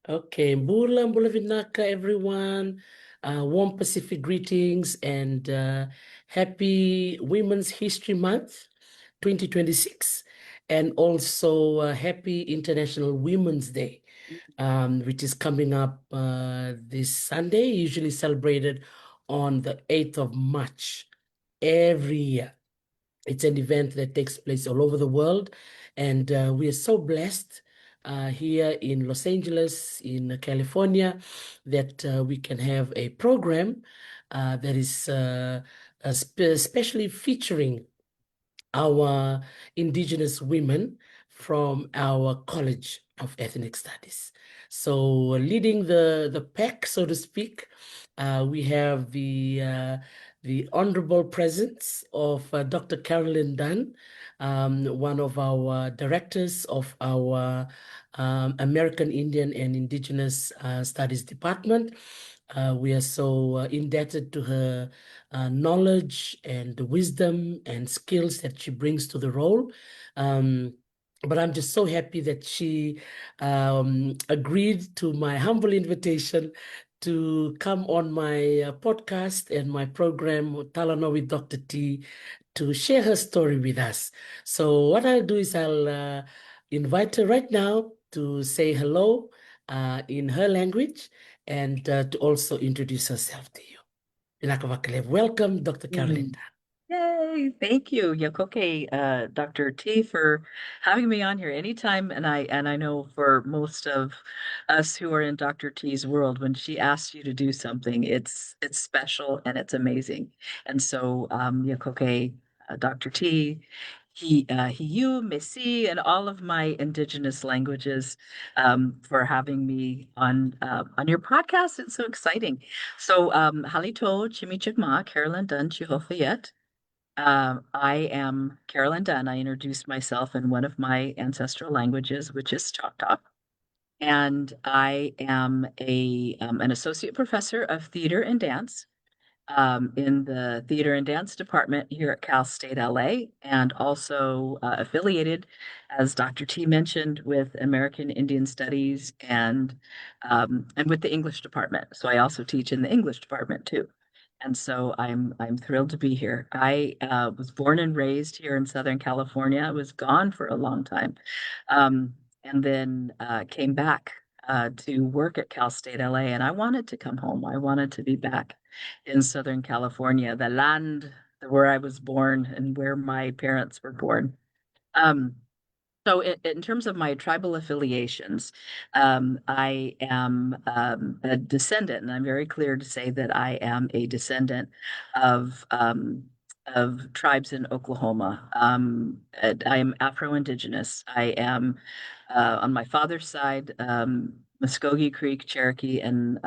Okay, Mbula, Mbula Vinaka, everyone. Warm Pacific greetings and happy Women's History Month 2026. And also happy International Women's Day, which is coming up this Sunday, usually celebrated on the 8th of March every year. It's an event that takes place all over the world, and we are so blessed here in Los Angeles, in California, that we can have a program that is especially featuring our Indigenous women from our College of Ethnic Studies. So leading the pack, so to speak, we have the honorable presence of Dr. Carolyn Dunn, one of our directors of our American Indian and Indigenous Studies Department. We are so indebted to her knowledge and wisdom and skills that she brings to the role. But I'm just so happy that she agreed to my humble invitation to come on my podcast and my program, Talano with Dr. T, to share her story with us. So what I'll do is I'll invite her right now to say hello in her language and to also introduce herself to you. Welcome, Dr. Carolyn Mm. Dunn. Yay, thank you, Yakoke, Dr. T, for having me on here anytime. And I know for most of us who are in Dr. T's world, when she asks you to do something, it's special and it's amazing. And so, Yakoke, Dr. T, he, you, Messi, and all of my indigenous languages, for having me on your podcast. It's so exciting. So, Halito Chimichigma, Carolyn Dunn Chihofayet. I am Carolyn Dunn. I introduced myself in one of my ancestral languages, which is Choctaw. And I am an associate professor of theater and dance in the theater and dance department here at Cal State LA, and also affiliated, as Dr. T mentioned, with American Indian Studies and with the English department. So I also teach in the English department too. And so I'm thrilled to be here. I was born and raised here in Southern California. I was gone for a long time, and then came back to work at Cal State LA. And I wanted to come home. I wanted to be back in Southern California, the land where I was born and where my parents were born. Um, so, in terms of my tribal affiliations, I am a descendant, and I'm very clear to say that I am a descendant of tribes in Oklahoma. I am Afro-Indigenous. I am on my father's side, Muskogee Creek, Cherokee, and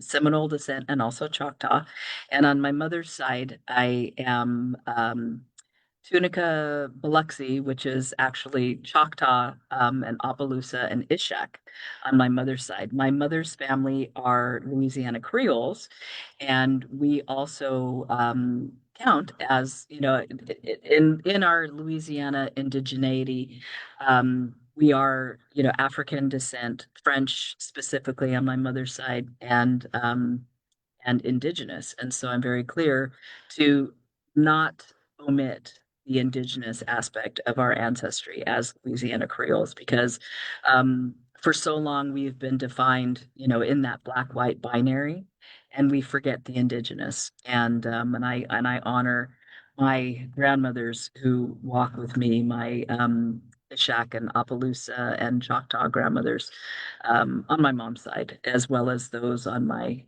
Seminole descent, and also Choctaw. And on my mother's side, I am Tunica Biloxi, which is actually Choctaw, and Opelousas and Ishak on my mother's side. My mother's family are Louisiana Creoles, and we also count as, in our Louisiana indigeneity. We are, African descent, French specifically on my mother's side, and indigenous. And so I'm very clear to not omit the indigenous aspect of our ancestry as Louisiana Creoles, because for so long we've been defined, in that black-white binary, and we forget the indigenous. And I honor my grandmothers who walk with me, my Ishak and Opelousas and Choctaw grandmothers, on my mom's side, as well as those on my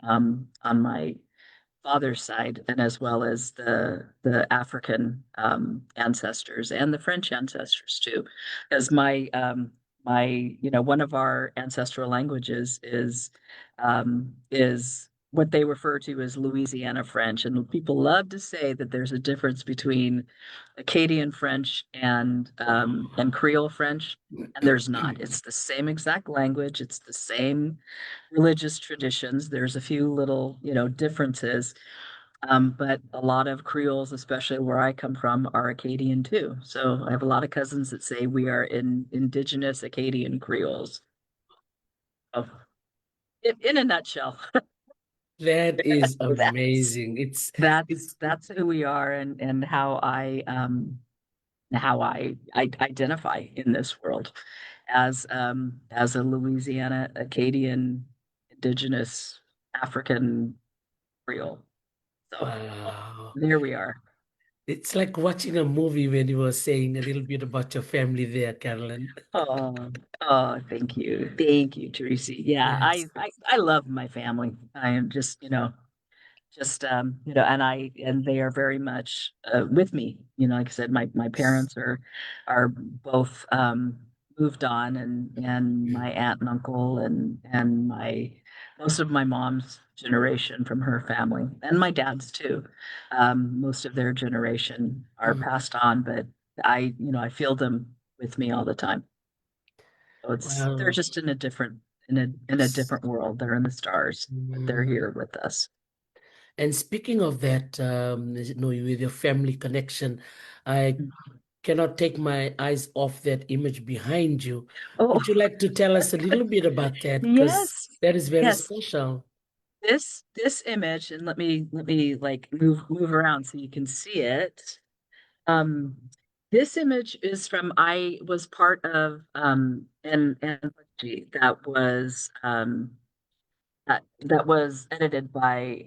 father's side, and as well as the African ancestors and the French ancestors too, because my one of our ancestral languages is what they refer to as Louisiana French. And people love to say that there's a difference between Acadian French and Creole French, and there's not. It's the same exact language. It's the same religious traditions. There's a few little, differences. But a lot of Creoles, especially where I come from, are Acadian too. So I have a lot of cousins that say we are indigenous Acadian Creoles. Oh, in a nutshell, That is that's amazing. that's It's that's who we are, and how I identify in this world as a Louisiana Acadian indigenous African Creole. So wow. there we are. It's like watching a movie when you were saying a little bit about your family there, Carolyn. Oh, oh, thank you, Teresa. Yeah, Yes. I love my family. I am just and they are very much with me. Like I said, my parents are both moved on, and my aunt and uncle and my most of my mom's generation from her family, and my dad's too. Most of their generation are Mm. passed on, but I feel them with me all the time. So they're Well, just in a different world. They're in the stars, but they're mm. here with us. And speaking of that, with your family connection, I cannot take my eyes off that image behind you. Oh, Would you like to tell us a little bit about that? Because yes. that is very Yes. special. This image, and let me like move around so you can see it. Um, this image is from I was part of an anthology that was edited by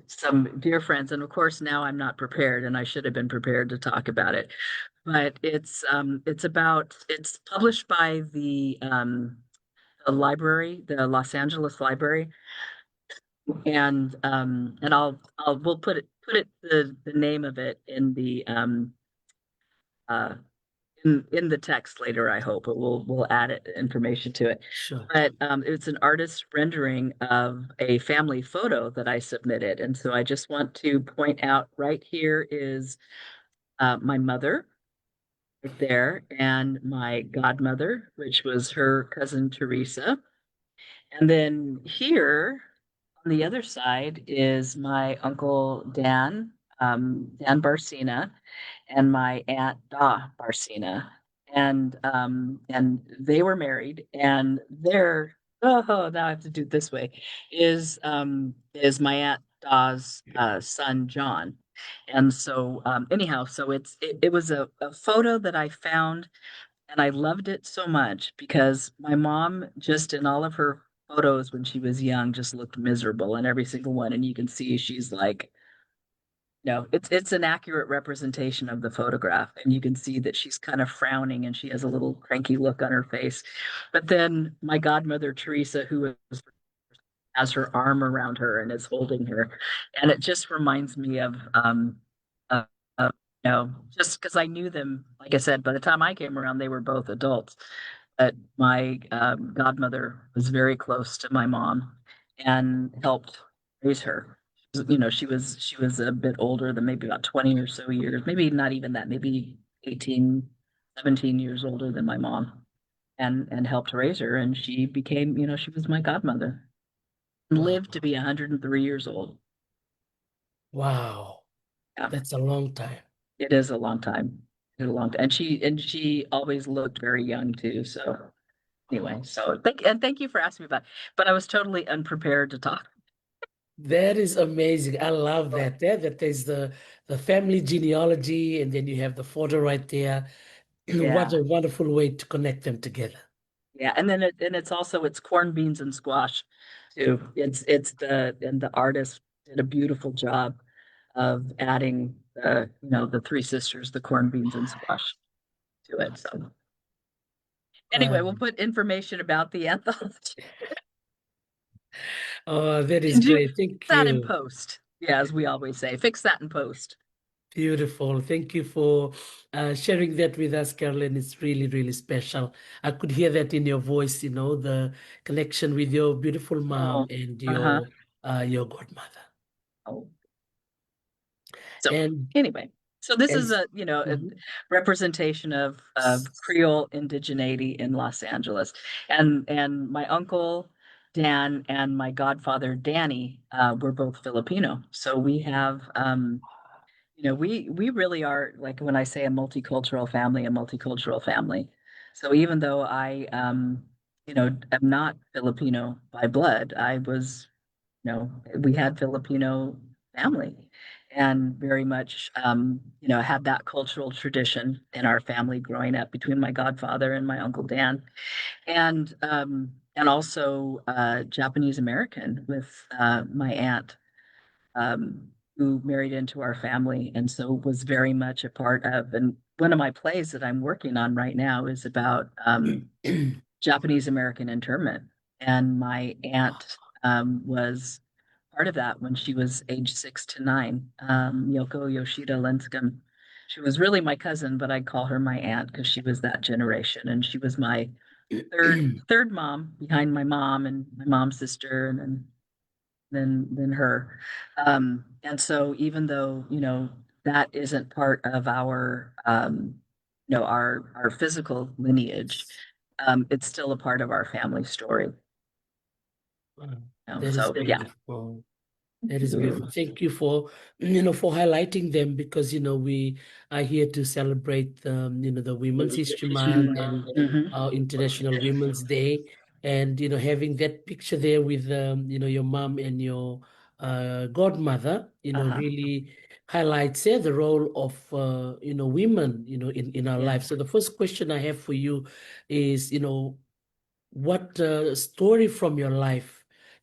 some dear friends, and of course now I'm not prepared, and I should have been prepared to talk about it. But it's published by the library, the Los Angeles Library, and we'll put it the name of it uh in the text later, I hope, but we'll add information to it. Sure. But it's an artist's rendering of a family photo that I submitted, and so I just want to point out right here is my mother right there, and my godmother, which was her cousin Teresa, and then here on the other side is my uncle Dan, Dan Barcina, and my aunt Da Barcina, and they were married, and their now I have to do it this way is my aunt Da's son John, and so anyhow, so it was a photo that I found, and I loved it so much because my mom, just in all of her photos when she was young, just looked miserable in every single one. And you can see she's like, no, it's an accurate representation of the photograph. And you can see that she's kind of frowning and she has a little cranky look on her face. But then my godmother, Teresa, has her arm around her and is holding her. And it just reminds me of, of just because I knew them, like I said, by the time I came around, they were both adults. But my godmother was very close to my mom and helped raise her. She was a bit older than maybe about 20 or so years, maybe not even that, maybe 18, 17 years older than my mom, and helped raise her. And she became, she was my godmother and Wow. lived to be 103 years old. Wow. Yeah, That's a long time. it is a long time. It's a long time. And she always looked very young too. So anyway, so thank you for asking me about it. But I was totally unprepared to talk. That is amazing. I love that. That there's the family genealogy, and then you have the photo right there. What Yeah. a wonderful way to connect them together. Yeah. And it's corn beans and squash too. The artist did a beautiful job of adding the three sisters, the corn beans and squash to it. So anyway, we'll Um, put information about the anthology oh, that is and do great. Thank that in you. post. Yeah, as we always say, fix that in post. Beautiful. Thank you for sharing that with us, Carolyn. It's really, really special. I could hear that in your voice, the connection with your beautiful mom Oh, and uh-huh. your godmother. Oh. So And anyway, so this is as a Mhm. representation of Creole indigeneity in Los Angeles, and my uncle Dan and my godfather Danny were both Filipino. So we have we really are, like, when I say a multicultural family. So even though I am not Filipino by blood, I was, we had Filipino family, and very much had that cultural tradition in our family growing up between my godfather and my uncle Dan, and also Japanese American with my aunt, who married into our family, and so was very much a part of. And one of my plays that I'm working on right now is about Japanese American internment, and my aunt was part of that when she was age 6 to 9. Yoko Yoshida Lenscombe. She was really my cousin, but I call her my aunt because she was that generation, and she was my third mom behind my mom and my mom's sister, and then her. And so even though, that isn't part of our our physical lineage, it's still a part of our family story. Wow, that is So yeah. beautiful. That is beautiful. Thank you for, for highlighting them because, we are here to celebrate, the Women's History Month and Mhm. our International Women's Day. And, having that picture there with, your mom and your godmother, Uh-huh. really highlights the role of, women, in our Yeah. life. So the first question I have for you is, what story from your life,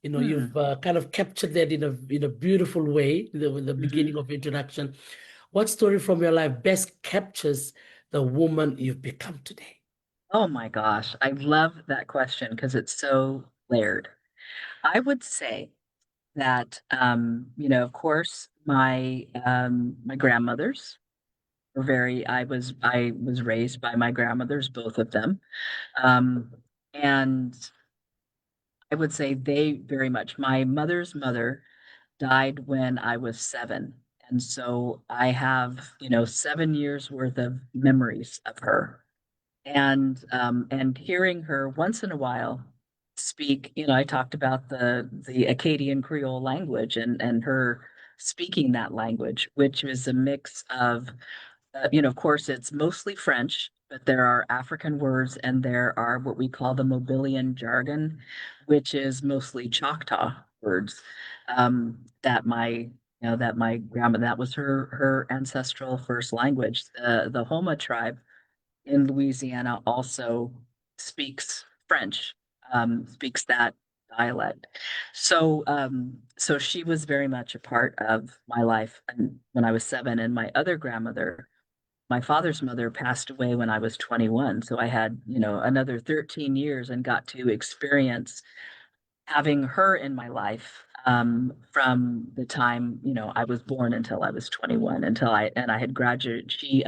you've Hmm. kind of captured that in a beautiful way, the Mhm. beginning of introduction. What story from your life best captures the woman you've become today? Oh my gosh, I love that question because it's so layered. I would say that, of course, my grandmothers were very. I was raised by my grandmothers, both of them, um, and I would say they very much. My mother's mother died when I was 7, and so I have 7 years worth of memories of her, and hearing her once in a while speak. I talked about the Acadian Creole language, and her speaking that language, which is a mix of, of course, it's mostly French, but there are African words, and there are what we call the Mobilian jargon, which is mostly Choctaw words, that my grandma, that was her ancestral first language. The Homa tribe in Louisiana also speaks French, speaks that dialect. So she was very much a part of my life, and when I was 7. And my other grandmother, my father's mother, passed away when I was 21. So I had, another 13 years and got to experience having her in my life, from the time, I was born until I was 21, until I had graduated. She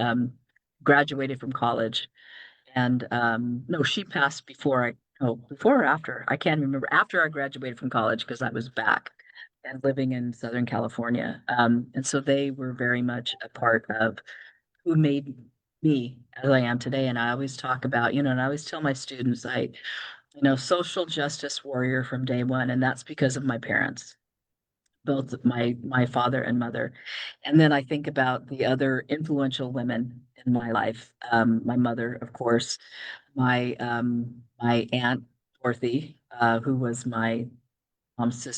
graduated from college, and no, she passed before I, oh, before or after, I can't remember, after I graduated from college, because I was back and living in Southern California. And so they were very much a part of who made me as I am today. And I always talk about, and I always tell my students, social justice warrior from day one, and that's because of my parents, both my father and mother. And then I think about the other influential women in my life. My mother, of course, my aunt Dorothy, who was my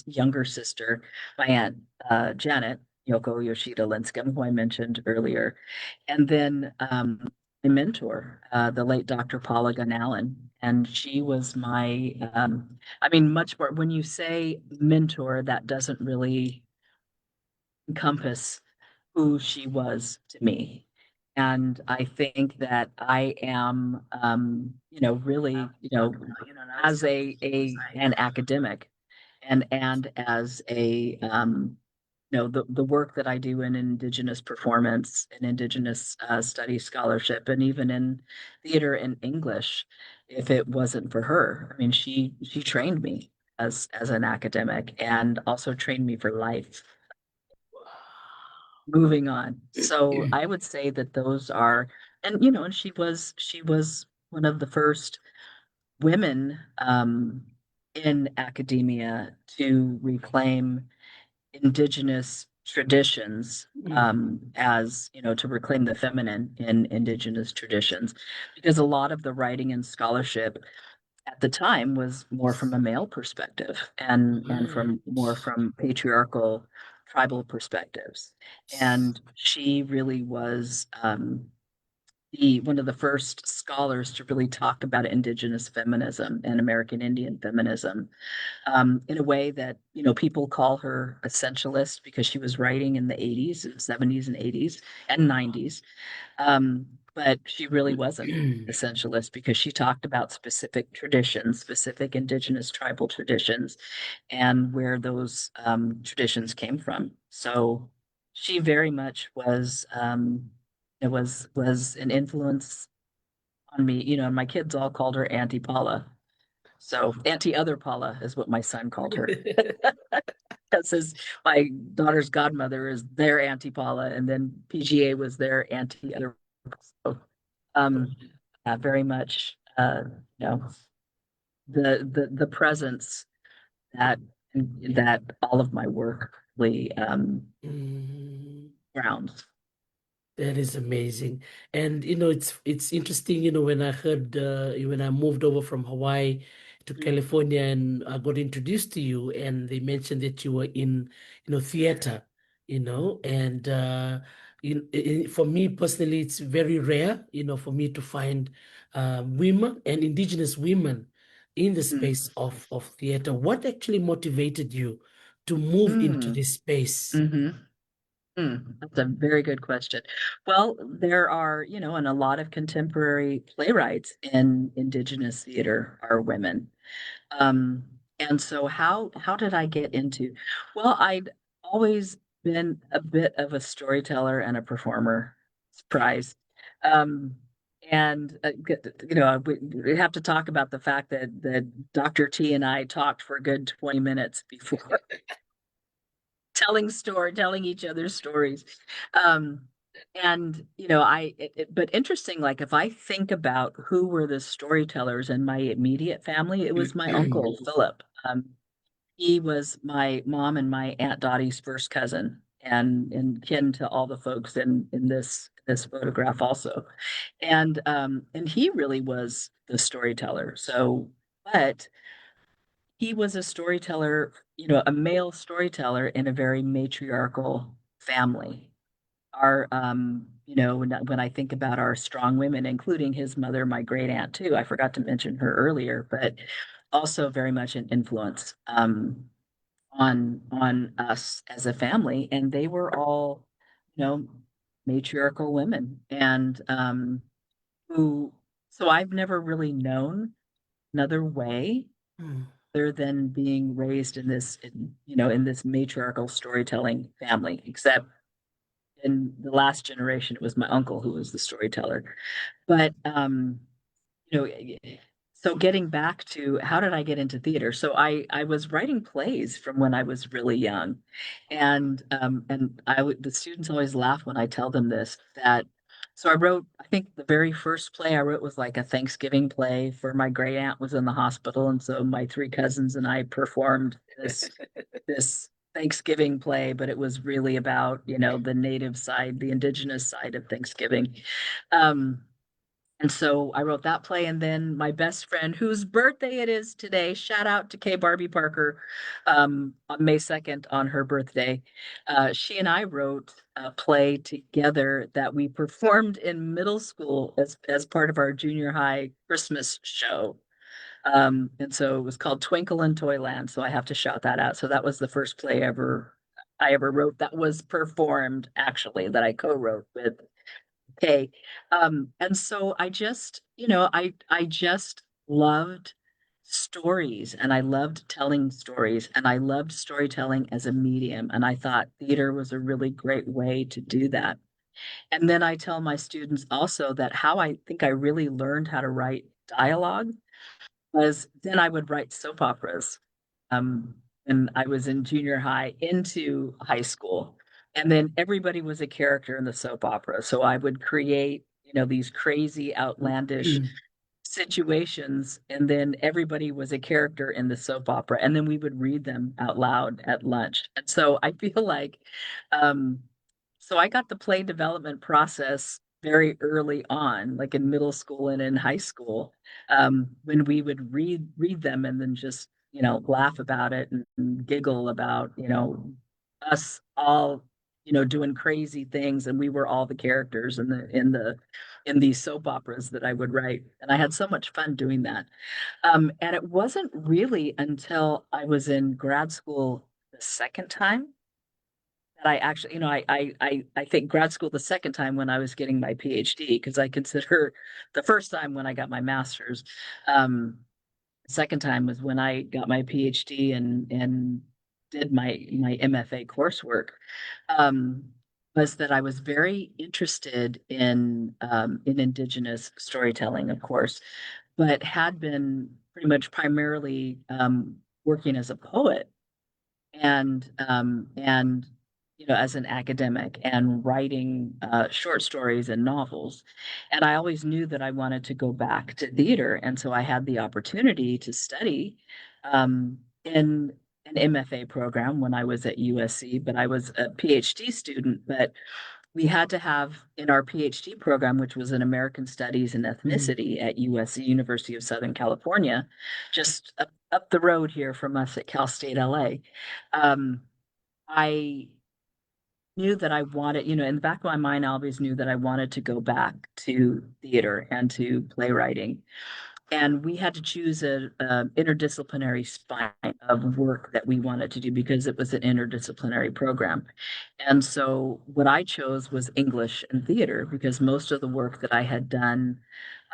younger sister, my aunt Janet Yoko Yoshida Linscombe, who I mentioned earlier, and then my mentor, the late Dr. Paula Gunn Allen, and she was my. I mean, much more. When you say mentor, that doesn't really encompass who she was to me. And I think that I am, really, as an academic, and as a the work that I do in Indigenous performance and Indigenous study scholarship, and even in theater and English, if it wasn't for her. I mean, she trained me as an academic and also trained me for life. Moving on. So I would say that those are, and she was one of the first women in academia to reclaim indigenous traditions, as to reclaim the feminine in indigenous traditions, because a lot of the writing and scholarship at the time was more from a male perspective and from more Right. from patriarchal tribal perspectives. And she really was the one of the first scholars to really talk about indigenous feminism and American Indian feminism, in a way that people call her essentialist because she was writing in the 80s, 70s, and 80s and 90s. But she really wasn't essentialist because she talked about specific traditions, specific indigenous tribal traditions, and where those traditions came from. So she very much was it was an influence on me. And my kids all called her Auntie Paula. So Auntie Other Paula is what my son called her. Because my daughter's godmother is their Auntie Paula, and then PGA was their Auntie Other. So, um, very much, you know, the presence that that all of my work really Mhm. grounds. That is amazing. And it's interesting, when I heard when I moved over from Hawaii to California and I got introduced to you and they mentioned that you were in, theater, and for me personally, it's very rare, for me to find women and indigenous women in the space of theater. What actually motivated you to move into Mm-hmm. this space? Mm-hmm. That's a very good question. Well, there are, and a lot of contemporary playwrights in Indigenous theater are women. Um, and so how did I get into? Well, I'd always been a bit of a storyteller and a performer. Surprise. Um, and we have to talk about the fact that Dr. T and I talked for a good 20 minutes before telling each other's stories. Um, and but interesting, like if I think about who were the storytellers in my immediate family, it was my uncle Philip. He was my mom and my Aunt Dottie's first cousin, and kin to all the folks in this photograph also. And he really was the storyteller. So, but he was a storyteller, a male storyteller in a very matriarchal family. When I think about our strong women, including his mother, my great aunt too, I forgot to mention her earlier, but also very much an influence on us as a family. And they were all, you know, matriarchal women, and who. So I've never really known another way other than being raised in this matriarchal storytelling family, except in the last generation, it was my uncle who was the storyteller. But you know, so getting back to how did I get into theater? So I was writing plays from when I was really young, and the students always laugh when I tell them this that. So I wrote, I think the very first play I wrote was like a Thanksgiving play for my great aunt was in the hospital, and so my three cousins and I performed this Thanksgiving play, but it was really about, the native side, the indigenous side of Thanksgiving. Um, and so I wrote that play, and then my best friend, whose birthday it is today, shout out to Kay Barbie Parker, on May 2nd on her birthday. She and I wrote a play together that we performed in middle school as part of our junior high Christmas show. And so it was called Twinkle in Toyland. So I have to shout that out. So that was the first play I ever wrote that was performed actually that I co-wrote with Kay. And so I just loved stories and I loved telling stories and I loved storytelling as a medium. And I thought theater was a really great way to do that. And then I tell my students also that how I think I really learned how to write dialogue was then I would write soap operas. Um, and I was in junior high into high school. And then everybody was a character in the soap opera. So I would create, these crazy, outlandish situations, and then everybody was a character in the soap opera, and then we would read them out loud at lunch. And so I feel like, um, so I got the play development process very early on, like in middle school and in high school, when we would read them and then just laugh about it and giggle about us all doing crazy things, and we were all the characters in these soap operas that I would write. And I had so much fun doing that. And it wasn't really until I was in grad school the second time that I actually, I think grad school the second time when I was getting my PhD, because I consider the first time when I got my master's. Second time was when I got my PhD and did my MFA coursework. Um, was that I was very interested in Indigenous storytelling, of course, but had been pretty much primarily working as a poet and as an academic and writing short stories and novels. And I always knew that I wanted to go back to theater, and so I had the opportunity to study in an MFA program when I was at USC, but I was a PhD student. But we had to have in our PhD program, which was in American Studies and Ethnicity at USC, University of Southern California, just up the road here from us at Cal State LA. I knew that I wanted, in the back of my mind, I always knew that I wanted to go back to theater and to playwriting. And we had to choose a interdisciplinary spine of work that we wanted to do because it was an interdisciplinary program. And so what I chose was English and theater because most of the work that I had done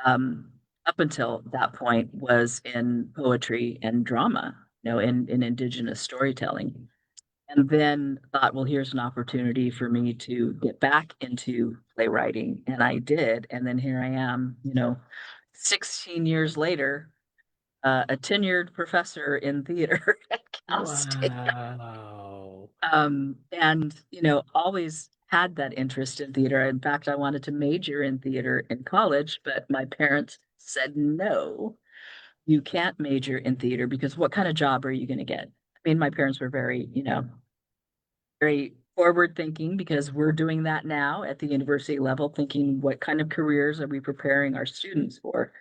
um, up until that point was in poetry and drama, in Indigenous storytelling. And then thought, well, here's an opportunity for me to get back into playwriting. And I did. And then here I am, 16 years later, a tenured professor in theater at Cal State. Wow. And, always had that interest in theater. In fact, I wanted to major in theater in college, but my parents said, no, you can't major in theater because what kind of job are you going to get? I mean, my parents were very forward thinking because we're doing that now at the university level, thinking what kind of careers are we preparing our students for?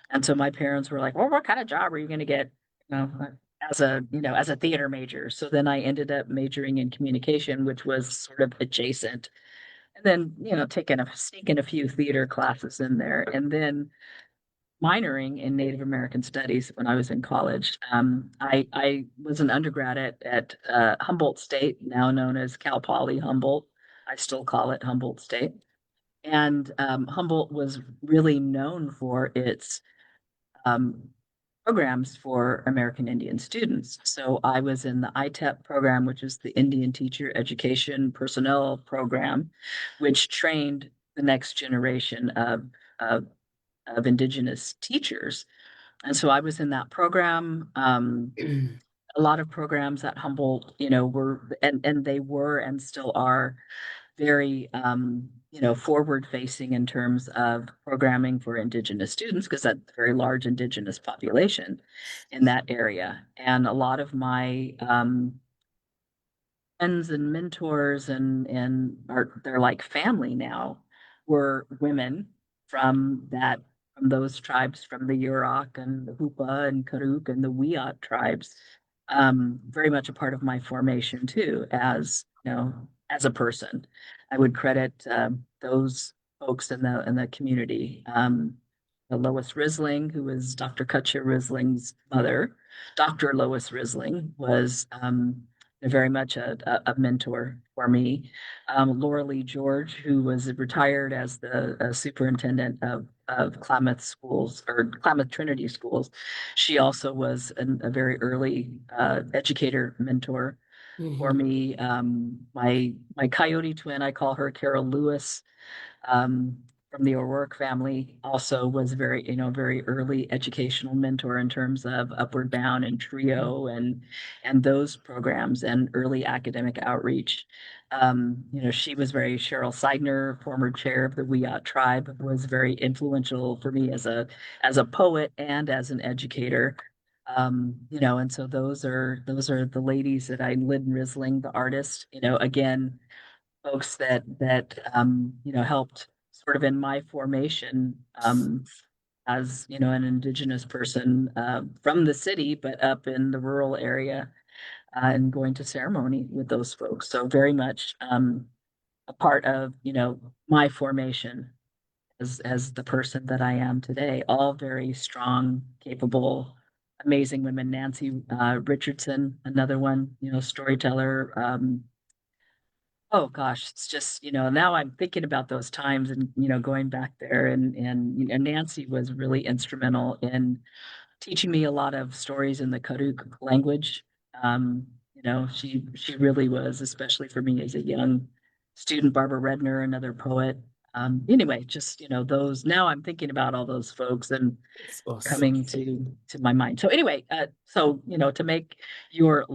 And so my parents were like, well, what kind of job are you going to get, as a theater major? So then I ended up majoring in communication, which was sort of adjacent. And then, sneaking a few theater classes in there. And then minoring in Native American Studies when I was in college. I was an undergrad at Humboldt State, now known as Cal Poly Humboldt. I still call it Humboldt State. And Humboldt was really known for its um, programs for American Indian students. So I was in the ITEP program, which is the Indian Teacher Education Personnel Program, which trained the next generation of Indigenous teachers. And so I was in that program. A lot of programs at Humboldt, were and they were and still are very forward facing in terms of programming for Indigenous students because that's a very large Indigenous population in that area. And a lot of my friends and mentors and they're like family now were women from those tribes from the Yurok and the Hoopa and Karuk and the Wiyot tribes. Very much a part of my formation too as as a person. I would credit those folks in the community. Lois Risling, who was Dr. Kutcher Risling's mother, Dr. Lois Risling was very much a mentor for me. Laura Lee George, who was retired as the superintendent of Klamath schools or Klamath Trinity schools, she also was a very early educator mentor for Mm-hmm. me. My coyote twin, I call her Carol Lewis, um, from the O'Rourke family, also was very, very early educational mentor in terms of Upward Bound and Trio and those programs and early academic outreach. She was very Cheryl Seidner, former chair of the Wiyot tribe, was very influential for me as a poet and as an educator. And so those are the ladies that Lynn Risling, the artist, again, folks that helped sort of in my formation, as an indigenous person from the city but up in the rural area, and going to ceremony with those folks, so very much a part of my formation as the person that I am today. All very strong, capable, amazing women. Nancy Richardson, another one, storyteller. Oh gosh, it's just, now I'm thinking about those times and, going back there, and Nancy was really instrumental in teaching me a lot of stories in the Karuk language. She really was, especially for me as a young student. Barbara Redner, another poet. Anyway, just, those, now I'm thinking about all those folks and It's awesome. coming to my mind. So anyway, to make your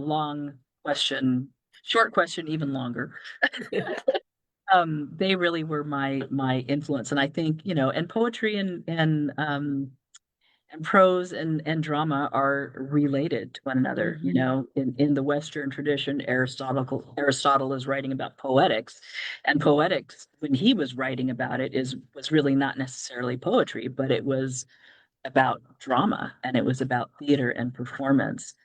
short question even longer, they really were my influence. And I think, and poetry and prose and drama are related to one another. Mhm. In the Western tradition, Aristotle is writing about poetics, and poetics, when he was writing about it, was really not necessarily poetry, but it was about drama, and it was about theater and performance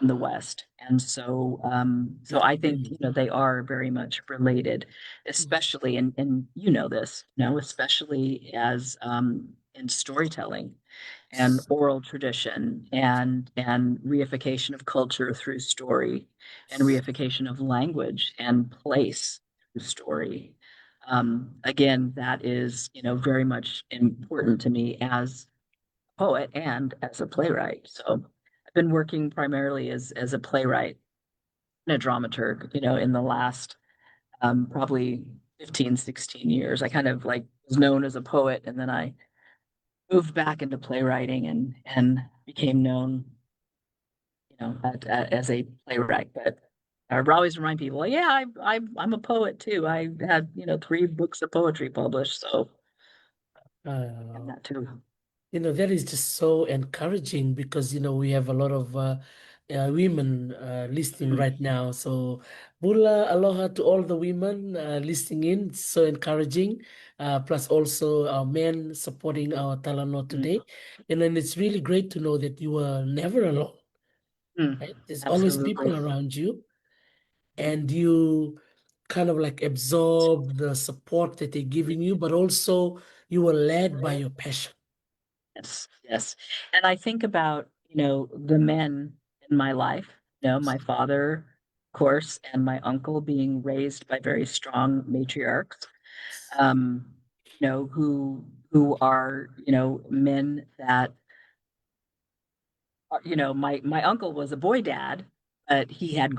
in the Wow. West. And so I think, Okay. they are very much related, especially, and this, especially as in storytelling and oral tradition and reification of culture through story and reification of language and place through story. Again, that is, very much important to me as poet and as a playwright. So I've been working primarily as a playwright and a dramaturg, in the last probably 15, 16 years. I kind of like was known as a poet, and then I moved back into playwriting and became known, as a playwright. But I always remind people, "Well, yeah, I'm a poet too. I had, 3 books of poetry published, so I have Uh, that too." that is just so encouraging because, we have a lot of women listening Mm, right now. So, Bula, aloha to all the women listening in. It's so encouraging. Plus, also our men supporting our Talano mm, today. And it's really great to know that you are never alone, mm. right? There's always Absolutely. people around you, and you kind of like absorb the support that they're giving you, but also you were led by your passion. Yes, yes. And I think about, the men in my life, my father, of course, and my uncle being raised by very strong matriarchs, um, who are, men that my uncle was a boy dad, but he had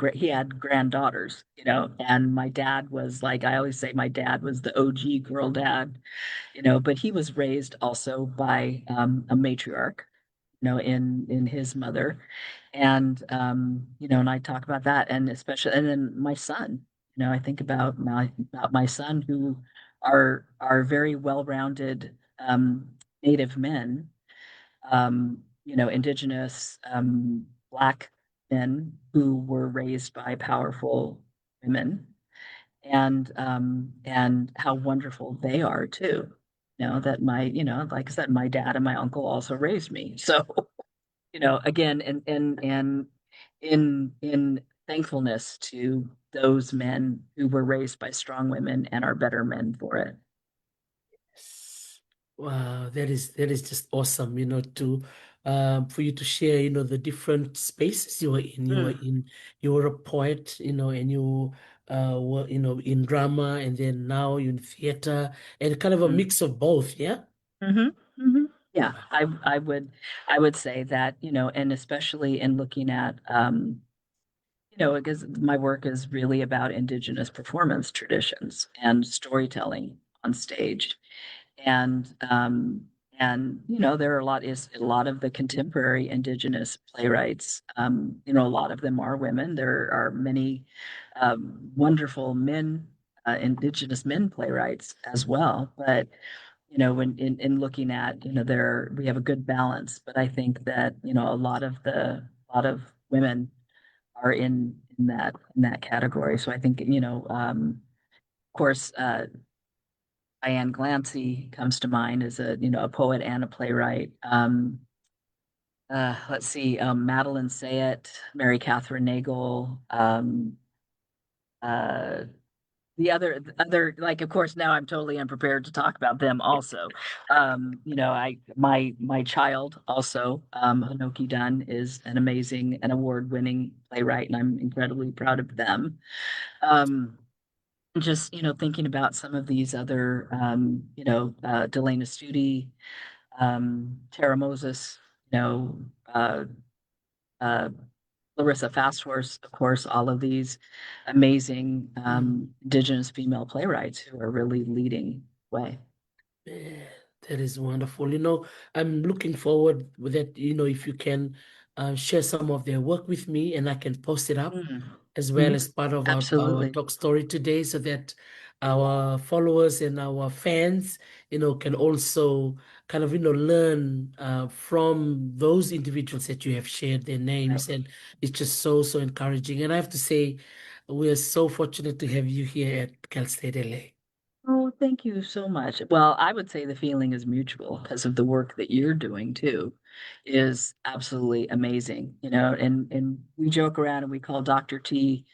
granddaughters, and my dad was like, I always say my dad was the OG girl dad, but he was raised also by a matriarch, in his mother. And I talk about that, and especially, and then my son, I think about my son, who are very well-rounded Native men, indigenous Black men who were raised by powerful women, and how wonderful they are too. That like I said, my dad and my uncle also raised me. So, again, and in thankfulness to those men who were raised by strong women and are better men for it. Wow, that is just awesome, to for you to share, the different spaces you were in. Mm, You were a poet, and you were, in drama, and then now you're in theater, and kind of a mm, mix of both, yeah? hmm hmm Yeah, Wow. I would say that, and especially in looking at, because my work is really about Indigenous performance traditions and storytelling on stage. And there are a lot of the contemporary Indigenous playwrights. A lot of them are women. There are many wonderful men, Indigenous men playwrights as well. But when in looking at, there we have a good balance. But I think that a lot of women are in that category. So I think, of course, Diane Glancy comes to mind as a poet and a playwright. Let's see, Madeline Sayet, Mary Catherine Nagel, uh, the other, like, of course, now I'm totally unprepared to talk about them also. My child also, Hanoki Dunn, is an amazing and award-winning playwright, and I'm incredibly proud of them. Um, just thinking about some of these other, Delana Studi, Tara Moses, you know, uh, uh, Larissa Fasthorse, of course, all of these amazing Indigenous female playwrights who are really leading the way. Yeah, that is wonderful. I'm looking forward with that, if you can share some of their work with me and I can post it up Mhm. as well Mhm. as part of our Absolutely. talk story today so that our followers and our fans, can also kind of, learn from those individuals that you have shared their Right. names. And it's just so, so encouraging. And I have to say, we are so fortunate to have you here at Cal State LA. Oh, thank you so much. Well, I would say the feeling is mutual because of the work that you're doing too is absolutely amazing, and we joke around and we call Dr. T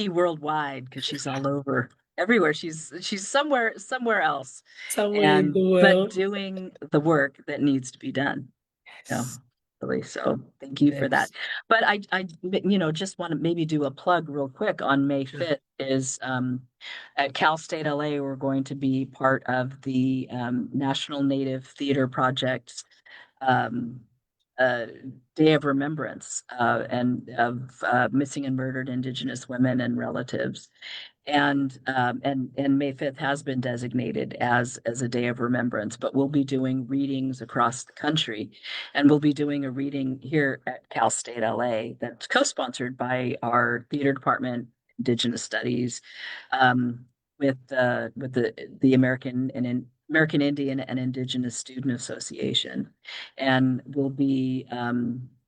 worldwide because she's all over everywhere. She's somewhere else, Somewhere in and the but world. doing the work that needs to be done. Yeah, Yes. really. So thank you for that. That's But I just want to maybe do a plug real quick on May sure. 5th is at Cal State LA, we're going to be part of the National Native Theater Project's um, uh, Day of Remembrance and of missing and murdered Indigenous women and relatives. And May 5th has been designated as a day of remembrance, but we'll be doing readings across the country, and we'll be doing a reading here at Cal State LA that's co-sponsored by our theater department, Indigenous Studies, um, with the American Indian and Indigenous Student Association, and we'll be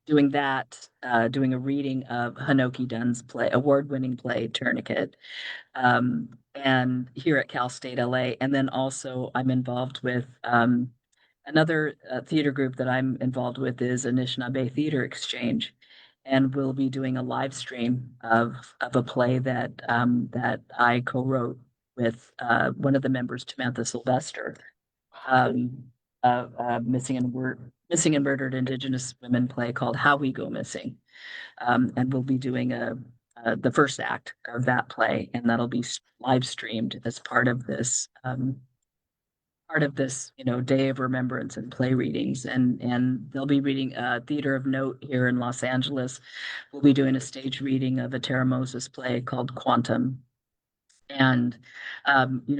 doing a reading of Hanoki Dunn's play, award-winning play Tourniquet, and here at Cal State LA. And then also I'm involved with another theater group that I'm involved with is Anishinaabe Theater Exchange. And we'll be doing a live stream of a play that I co-wrote with one of the members, Tamantha Sylvester, um, missing and murdered Indigenous women play called How We Go Missing, and we'll be doing the first act of that play, and that'll be live streamed as part of this, day of remembrance and play readings, and they'll be reading Theater of Note here in Los Angeles. We'll be doing a stage reading of a Tara Moses play called Quantum, and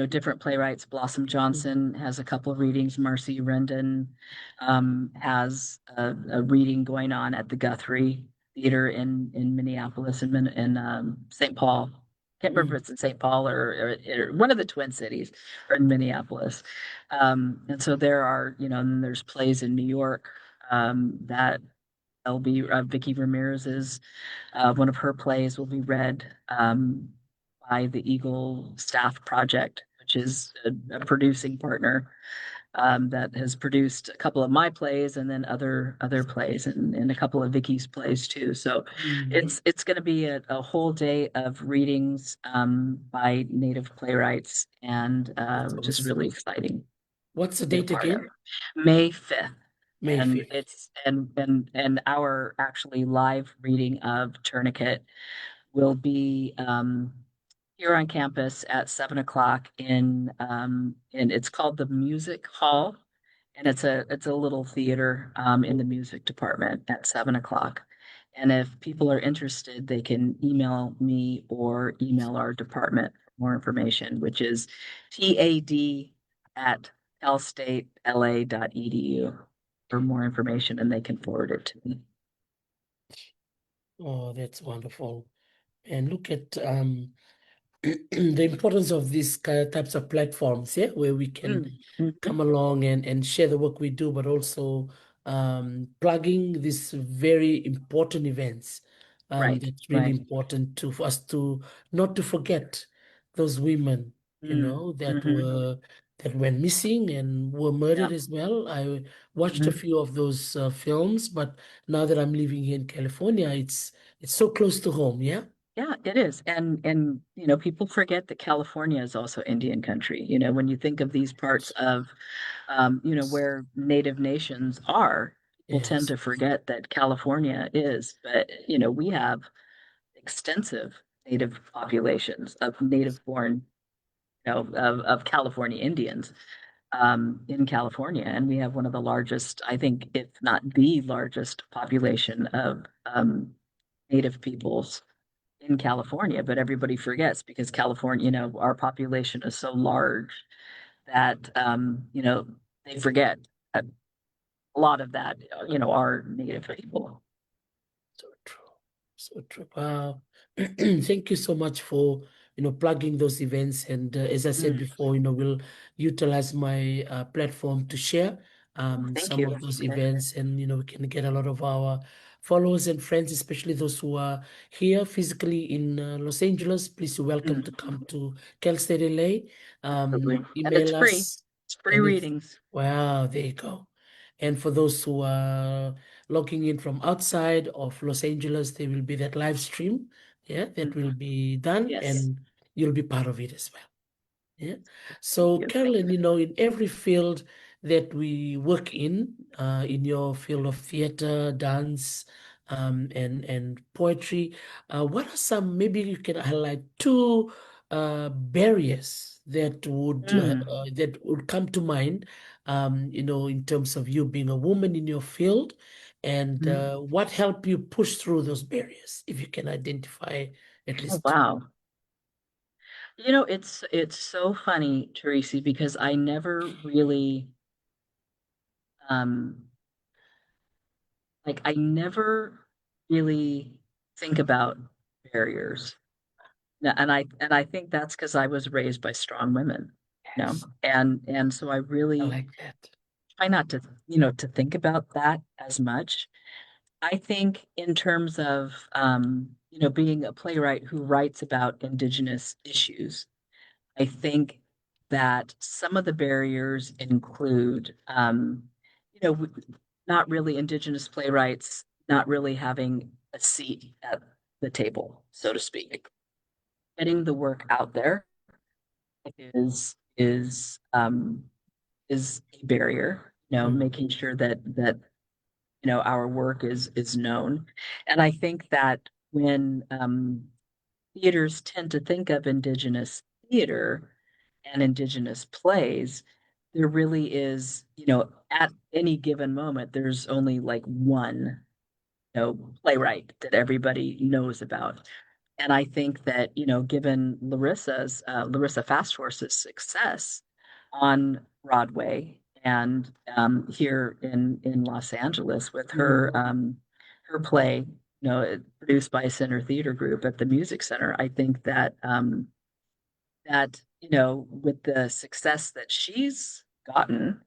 different playwrights. Blossom Mhm. Johnson has a couple of readings. Marcy Rendon has a reading going on at the Guthrie Theater in Minneapolis and St. Paul. Can't remember if Mm. it's in St. Paul or one of the Twin Cities, or in Minneapolis. And so there are, and there's plays in New York that there'll be Vicky Ramirez's one of her plays will be read by the Eagle Staff Project, which is a producing partner that has produced a couple of my plays and then other plays and a couple of Vicky's plays too. So Mm. it's going to be a whole day of readings by Native playwrights, and That's which is awesome. really exciting What's the to be a date part of. again? May 5th. May And 5th. it's and our actually live reading of Tourniquet will be here on campus at 7 o'clock in it's called the Music Hall, and it's a little theater in the music department at 7 o'clock. And if people are interested, they can email me or email our department for more information, which is tad@calstatela.edu for more information, and they can forward it to me. Oh, that's wonderful. And look at the importance of these types of platforms, yeah, where we can Mm, mhm. come along and share the work we do, but also plugging these very important events. Right, That's really right. important to for us to not to forget those women, Mm, mhm. that went missing and were murdered Yeah. as well. I watched a Mhm. few of those films, but now that I'm living here in California, it's so close to home, yeah. Yeah, it is. And people forget that California is also Indian country. When you think of these parts of where native nations are, people tend Yes, to forget that California is. But, we have extensive native populations of native born, of California Indians in California. And we have one of the largest, I think, if not the largest population of native peoples in California, but everybody forgets because California, our population is so large that they forget that a lot of that, are native people. so true. So true. Wow. Thank you so much for, plugging those events. And as I said Mm. before, we'll utilize my platform to share Oh, thank some you. of those Okay. events. And, we can get a lot of our followers and friends, especially those who are here physically in Los Angeles. Please, you're welcome to Mm, come to Calstate LA. absolutely. And it's Email free. us. It's free And it's, readings. wow, there you go. And for those who are logging in from outside of Los Angeles, there will be that live stream, yeah, that Mm, will be done, yes. and you'll be part of it as well. Yeah. Thank So, you. Carolyn, in every field that we work in your field of theater, dance, and poetry, what are some, maybe you can highlight two barriers Mm. that would come to mind, in terms of you being a woman in your field, and Mhm. what helped you push through those barriers, if you can identify at Oh, least two. wow. It's so funny, Teresi, because I never really um I never really think about barriers. And I think that's because I was raised by strong women, Yes, and so I I really like that. try not to think about that as much. I think in terms of being a playwright who writes about Indigenous issues, I think that some of the barriers include, not really Indigenous playwrights not really having a seat at the table, so to speak. Getting the work out there is is um, is a barrier. Mm, Making sure that our work is known, and I think that when theaters tend to think of Indigenous theater and Indigenous plays, there really is, at any given moment, there's only like one, playwright that everybody knows about. And I think that, given Larissa Fast Horse's success on Broadway and here in Los Angeles with mm, her play, produced by Center Theater Group at the Music Center, I think that with the success that she's gotten,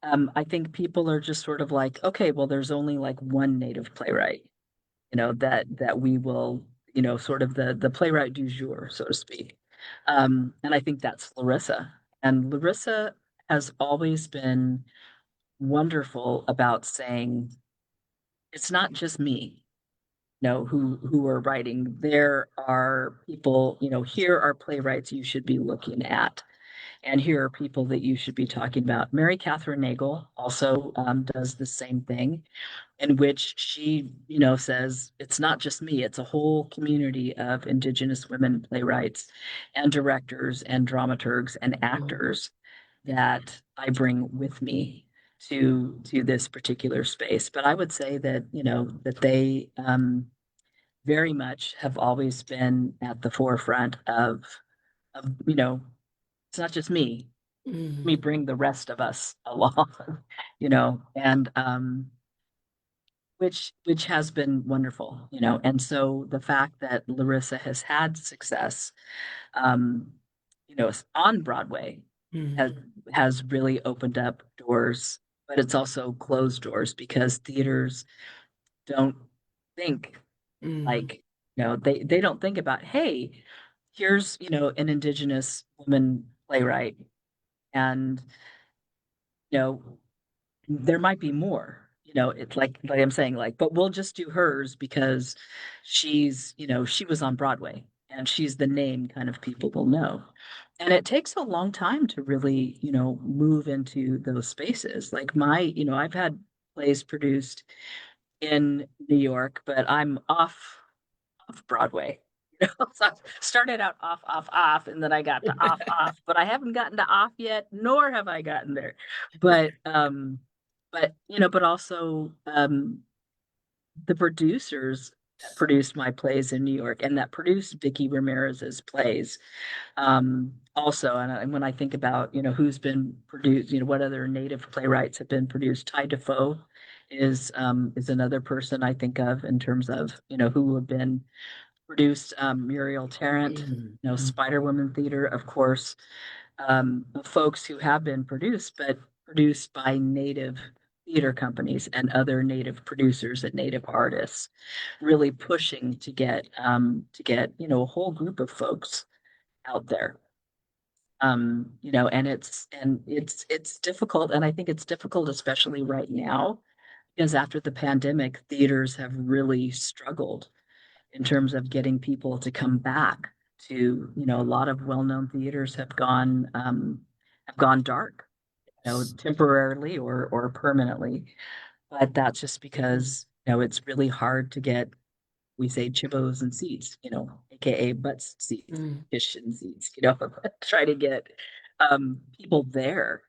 I think people are just sort of like, okay, well, there's only like one native playwright, that we will, sort of the playwright du jour, so to speak. And I think that's Larissa. And Larissa has always been wonderful about saying, it's not just me, who are writing. There are people, here are playwrights you should be looking at. And here are people that you should be talking about. Mary Catherine Nagel also does the same thing, in which she, says it's not just me, it's a whole community of Indigenous women playwrights and directors and dramaturgs and Mm, actors that I bring with me to this particular space. But I would say that, that they very much have always been at the forefront of, it's not just me. mm, Me bring the rest of us along, and which has been wonderful, and so the fact that Larissa has had success, um, on Broadway has mm, has really opened up doors, but it's also closed doors because theaters don't think mm, like, they don't think about, hey, here's, an Indigenous woman playwright, and you know there might be more. It's like I'm saying, like, but we'll just do hers because she was on Broadway and she's the name kind of people will know. And it takes a long time to really, move into those spaces. Like I've had plays produced in New York, but I'm off Broadway. So I started out off, and then I got to off, but I haven't gotten to off yet, nor have I gotten there. But but also the producers that produced my plays in New York and that produced Vicky Ramirez's plays. Also, and when I think about, who's been produced, what other Native playwrights have been produced, Ty Defoe is another person I think of in terms of, who have been produced, Muriel Tarrant, mm, mm, Spider Woman Theater, of course, folks who have been produced, but produced by Native theater companies and other Native producers and Native artists, really pushing to get a whole group of folks out there. And it's difficult, and I think it's difficult, especially right now, because after the pandemic, theaters have really struggled in terms of getting people to come back to, a lot of well-known theaters have gone dark, temporarily or permanently. But that's just mm, because, it's really hard to get, we say chibos and seats, aka butts seats, mm, cushion seats, try to get people there,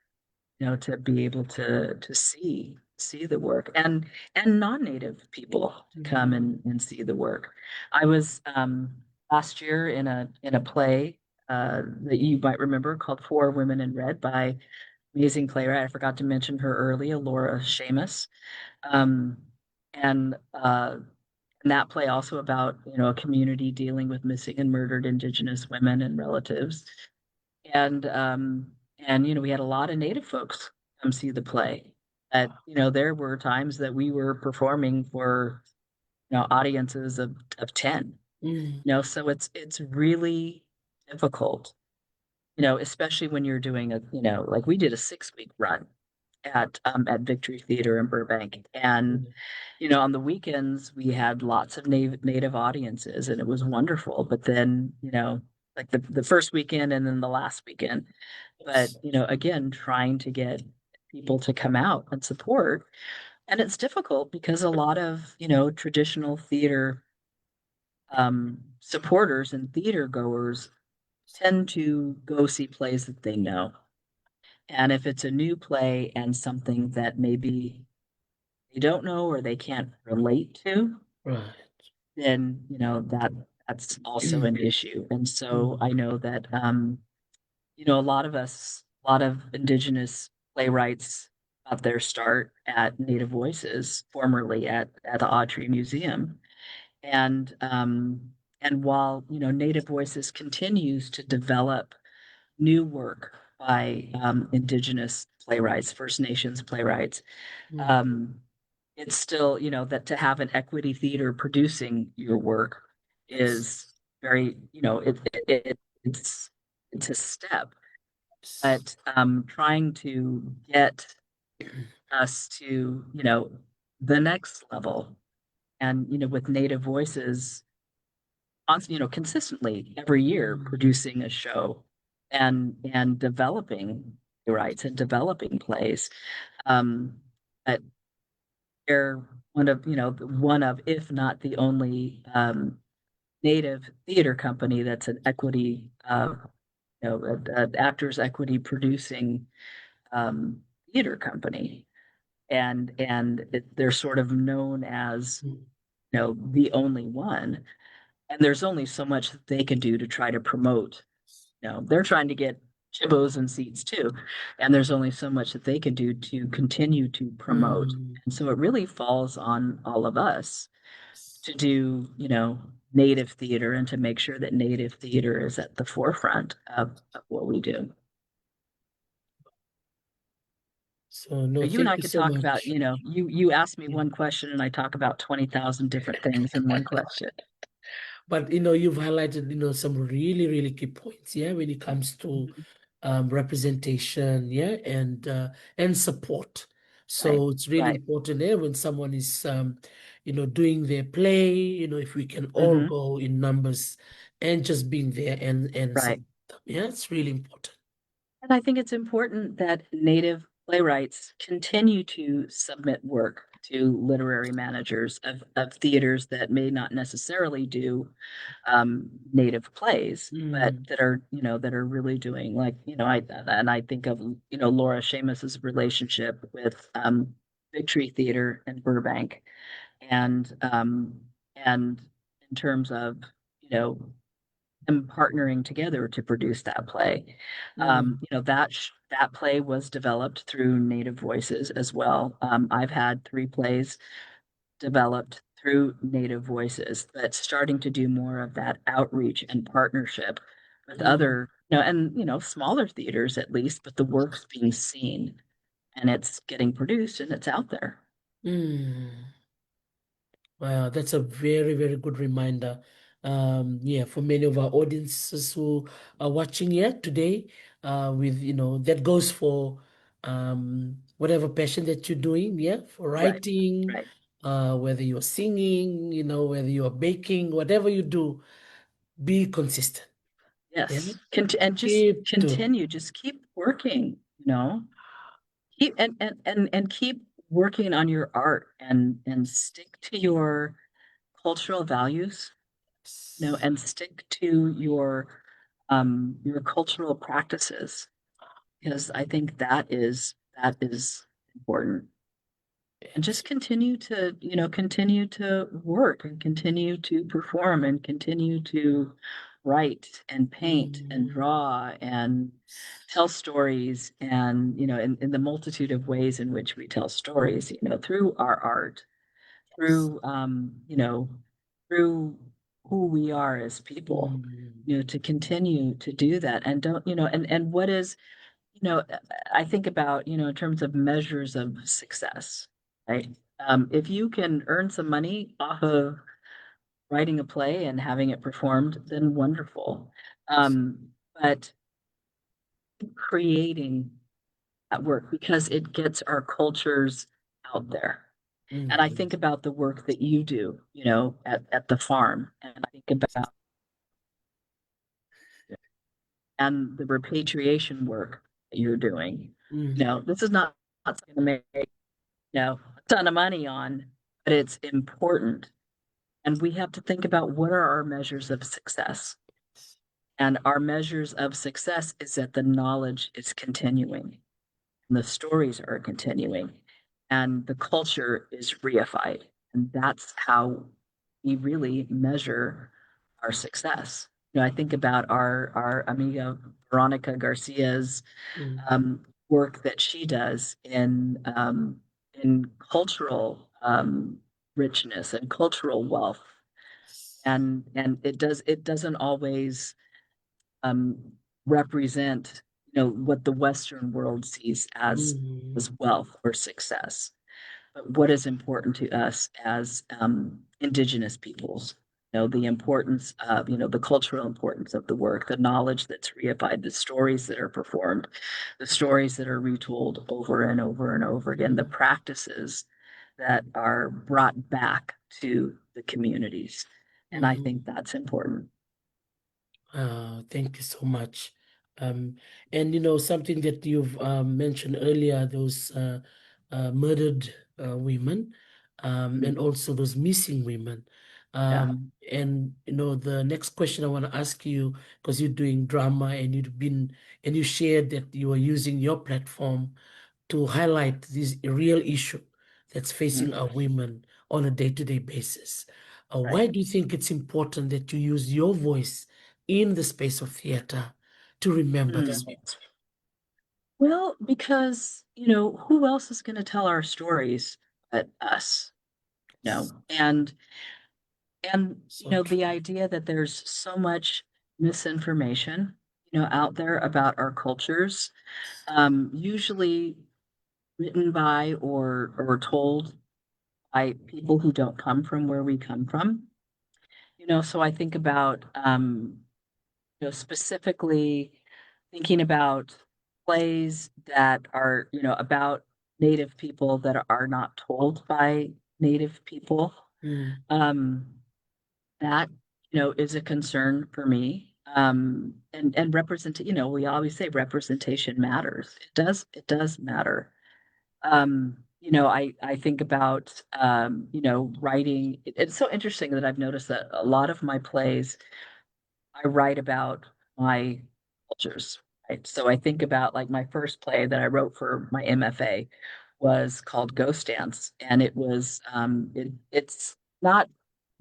to be able to see the work, and non-native people to come mm, and see the work. I was last year in a play that you might remember called Four Women in Red by amazing playwright. I forgot to mention her earlier, Laura Seamus. Um, and that play also about, a community dealing with missing and murdered Indigenous women and relatives. And we had a lot of Native folks come see the play. There were times that we were performing for, audiences of 10. mm, So it's really difficult, especially when you're doing like we did a 6-week run at Victory Theater in Burbank. And, mm. on the weekends we had lots of native audiences and it was wonderful. But then, like the first weekend and then the last weekend. But, Yes. again, trying to get people to come out and support. And it's difficult because a lot of, traditional theater supporters and theater goers tend to go see plays that they know. And if it's a new play and something that maybe they don't know or they can't relate to, Right. then that's also an issue. And so Mm, I know that a lot of Indigenous playwrights got their start at Native Voices, formerly at the Autry Museum. And while Native Voices continues to develop new work by Indigenous playwrights, First Nations playwrights, mm, um, it's still, that to have an equity theater producing your work yes. is very, it's a step. Yes. But trying to get us to, the next level, and with Native Voices, consistently every year Mm, producing a show. and developing rights and developing plays. Um, but they're one of, if not the only native theater company that's an equity, actors equity producing um, theater company, and they're sort of known as Mm. the only one, and there's only so much that they can do to try to promote. They're trying to get chibos and seats too, and there's only so much that they can do to continue to promote. Mm. And so it really falls on all of us to do, native theater and to make sure that native theater is at the forefront of what we do. So no, You and thank I you could so talk about, much. you ask me Yeah. one question and I talk about 20,000 different things in one question. But you've highlighted, some really, really key points, yeah, when it comes to Mhm. representation, yeah, and support. Right, So it's really right. important, yeah, when someone is doing their play, if we can all Hmm. go in numbers and just being there and Right. support them. Yeah, it's really important. And I think it's important that Native playwrights continue to submit work to literary managers of theaters that may not necessarily do Native plays, but Mm, that are really doing, like, I think of, Laura Seamus's relationship with Victory Theater in Burbank, and in terms of, you know, them partnering together to produce that play. mm, That play was developed through Native voices as well. I've had 3 plays developed through Native voices, but starting to do more of that outreach and partnership with mm, other, and smaller theaters at least, but the work's being seen and it's getting produced and it's out there. mm. Wow, that's a very, very good reminder. Yeah, for many of our audiences who are watching here today, that goes for whatever passion that you're doing, yeah, for Right, writing, right. whether you're singing, whether you're baking, whatever you do, be consistent. Yeah, Yes. And just keep doing. continue, just keep working, keep and keep working on your art and stick to your cultural values, and stick to your cultural practices, because I think that is important. And just Yes. continue to work and continue to perform and continue to write and paint and Mm, draw and tell stories, and in the multitude of ways in which we tell stories, through our art, yes. through through who we are as people, Mm, to continue to do that. And don't you know and what is you know, I think about, in terms of measures of success, right? If you can earn some money off of writing a play and having it performed, then wonderful. But creating that work, because it gets our cultures out there. And I think mm, about the work that you do, at the farm, and I think about and the repatriation work that you're doing. mm, This is not something to make a ton of money on, but it's important. And we have to think about, what are our measures of success? And our measures of success is that the knowledge is continuing, and the stories are continuing, and the culture is reified. And that's how we really measure our success. I think about our amiga Veronica Garcia's mm. work that she does in cultural richness and cultural wealth, and it doesn't always um, represent what the Western world sees as Mm, wealth or success, but what is important to us as indigenous peoples. The importance of, the cultural importance of the work, the knowledge that's reified, the stories that are performed, the stories that are retold over and over and over again, the mm. practices that are brought back to the communities. And I think Mhm. that's important. Thank you so much. Um, and something that you've mentioned earlier, those murdered women, and Mm. also those missing women. Yeah, And the next question I want to ask you, because you're doing drama and you shared that you are using your platform to highlight this real issue that's facing mm, our women on a day-to-day basis. right. Why do you think it's important that you use your voice in the space of theater to remember Mm. these women? Well, because, who else is going to tell our stories but us? And So the true. idea that there's so much misinformation, out there about our cultures, usually written by or told by people who don't come from where we come from. So I think about specifically thinking about plays that are, about Native people that are not told by Native people. Mm, Um, that, is a concern for me. And represent, we always say representation matters. It does matter. I think about, writing. It's so interesting that I've noticed that a lot of my plays I write about my cultures, right? So I think about like my first play that I wrote for my MFA was called Ghost Dance, and it's not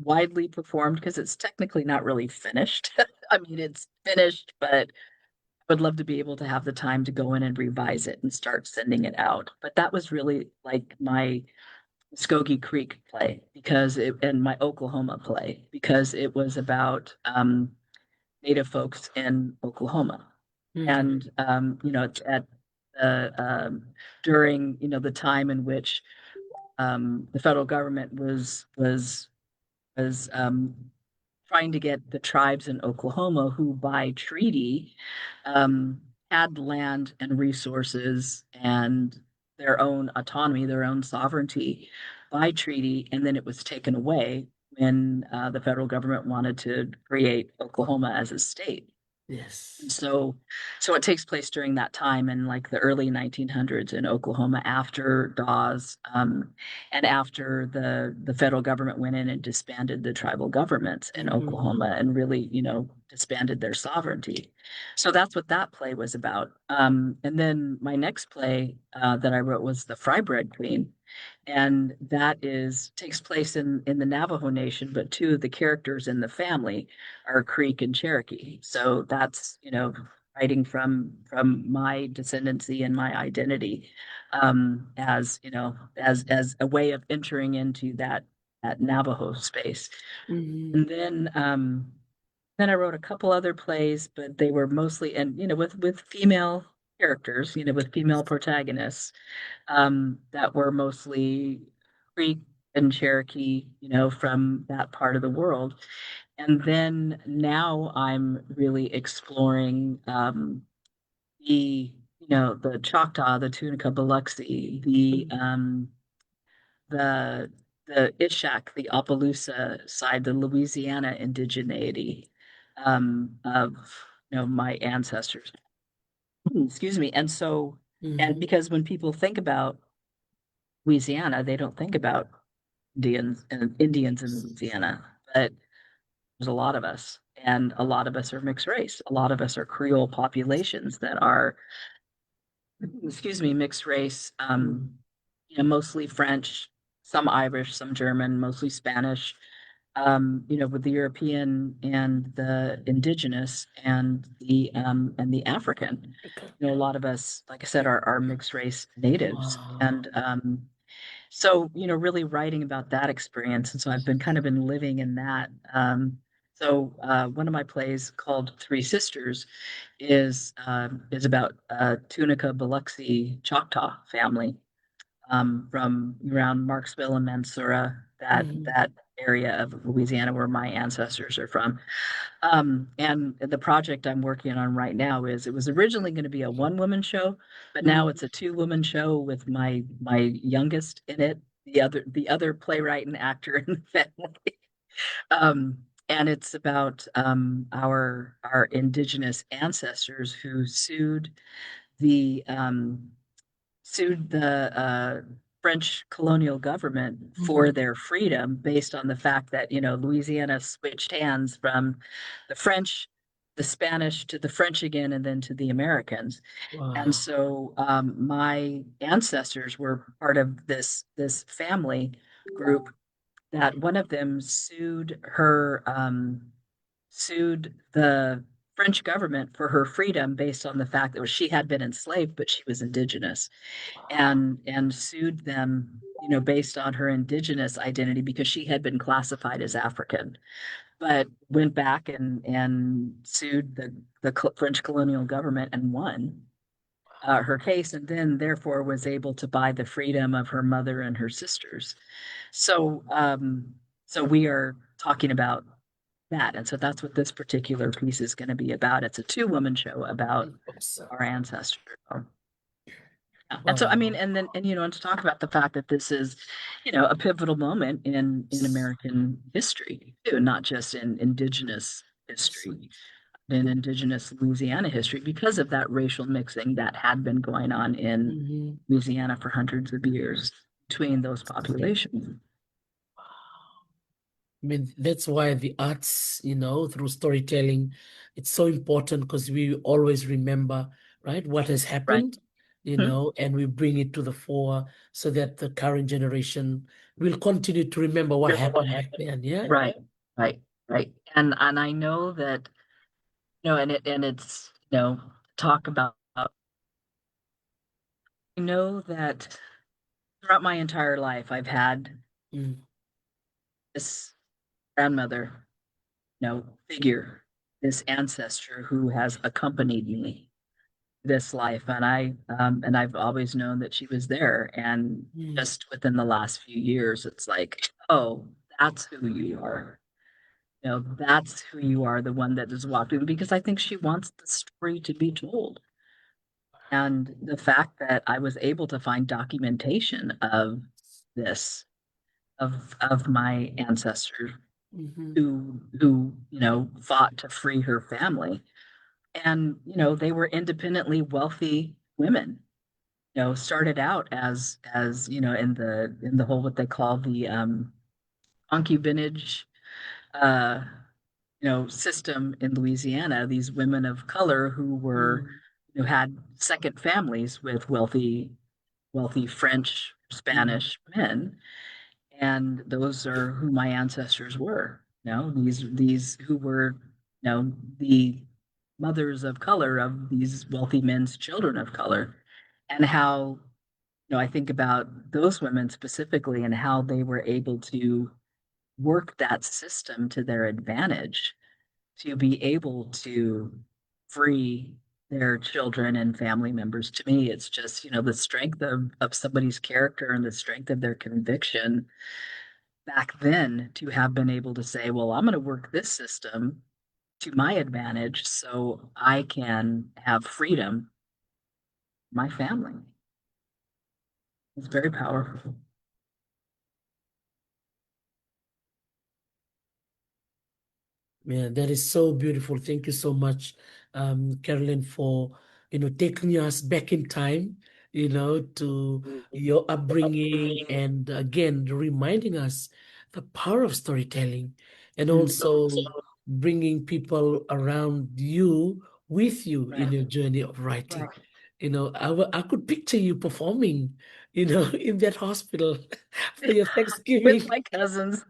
widely performed because it's technically not really finished. I mean, it's finished, but I would love to be able to have the time to go in and revise it and start sending it out. But that was really like my Muskogee Creek play and my Oklahoma play because it was about Native folks in Oklahoma. mm, And, it's at during, the time in which the federal government was trying to get the tribes in Oklahoma who, by treaty, um, had land and resources and their own autonomy, their own sovereignty by treaty, and then it was taken away when the federal government wanted to create Oklahoma as a state. And yes. so it takes place during that time in like the early 1900s in Oklahoma after Dawes, and after the federal government went in and disbanded the tribal governments in Hmm. Oklahoma and really, disbanded their sovereignty. So that's what that play was about. And then my next play that I wrote was The Fry Bread Queen, and that is takes place in the Navajo Nation, but two of the characters in the family are Creek and Cherokee. So that's, writing from my descendancy and my identity, as as a way of entering into that Navajo space. Hmm. And then I wrote a couple other plays, but they were mostly and with female characters, with female protagonists, that were mostly Creek and Cherokee, from that part of the world. And then now I'm really exploring the Choctaw, the Tunica Biloxi, the the Ishak, the Opelousas side, the Louisiana indigeneity of my ancestors. Excuse me. And Hmm. because when people think about Louisiana, they don't think about Indians in Louisiana, but there's a lot of us, and a lot of us are mixed race. A lot of us are Creole populations that are, excuse me, mixed race. Mostly French, some Irish, some German, mostly Spanish. With the European and the indigenous and the African. Okay. A lot of us, like I said, are mixed race natives, Wow. and so, really writing about that experience. And so I've been living in that. One of my plays called Three Sisters is about Tunica Biloxi Choctaw family from around Marksville and Mansura, Hmm. that area of Louisiana where my ancestors are from. And the project I'm working on right now is it was originally going to be a one-woman show, but now Hmm. it's a two-woman show with my youngest in it, the other playwright and actor in the family. Um, and it's about our indigenous ancestors who the um, sued the French colonial government for their freedom based on the fact that, Louisiana switched hands from the French, the Spanish to the French again, and then to the Americans. And Wow. so my ancestors were part of this family group that one of them sued the French government for her freedom based on the fact that she had been enslaved, but she was indigenous, and sued them, based on her indigenous identity because she had been classified as African, but went back and sued the French colonial government and won her case, and then therefore was able to buy the freedom of her mother and her sisters. So, so we are talking about that, and so that's what this particular piece is going to be about. It's a two-woman show about Awesome. our ancestors. Yeah. And so, I mean, Wow. and to talk about the fact that this is, a pivotal moment in American history too, not just in Indigenous history, in Indigenous Louisiana history, because of that racial mixing that had been going on in Mhm. Louisiana for hundreds of years between those populations. I mean, that's why the arts, through storytelling, it's so important because we always remember, right, what has Right. happened, Mhm. and we bring it to the fore so that the current generation will continue to remember what happened back then. Yeah. Right. Right. Right. And I know that, and it's, talk about, I know that throughout my entire life, I've had Mm, this grandmother, figure, this ancestor who has accompanied me this life, and I've always known that she was there. And mm. just within the last few years, it's like, oh, that's who you are. That's who you are, the one that is walking, because I think she wants the story to be told. And the fact that I was able to find documentation of this, of my ancestors Mhm. who fought to free her family, and they were independently wealthy women, started out as in the whole what they call the concubinage uh system in Louisiana, these women of color Mm, who had second families with wealthy French, mm, Spanish men, and those are who my ancestors were. These who were, the mothers of color of these wealthy men's children of color, and how, I think about those women specifically and how they were able to work that system to their advantage to be able to free their children and family members. To me, it's just, the strength of somebody's character and the strength of their conviction back then to have been able to say, well, I'm going to work this system to my advantage so I can have freedom, my family. It's very powerful. Yeah, that is so beautiful. Thank you so much, Carolyn, for taking us back in time, to your upbringing, and again reminding us the power of storytelling, and Mm. also bringing people around you with you in Right. your journey of Right. writing. I could picture you performing, in that hospital for your With Thanksgiving. my cousins.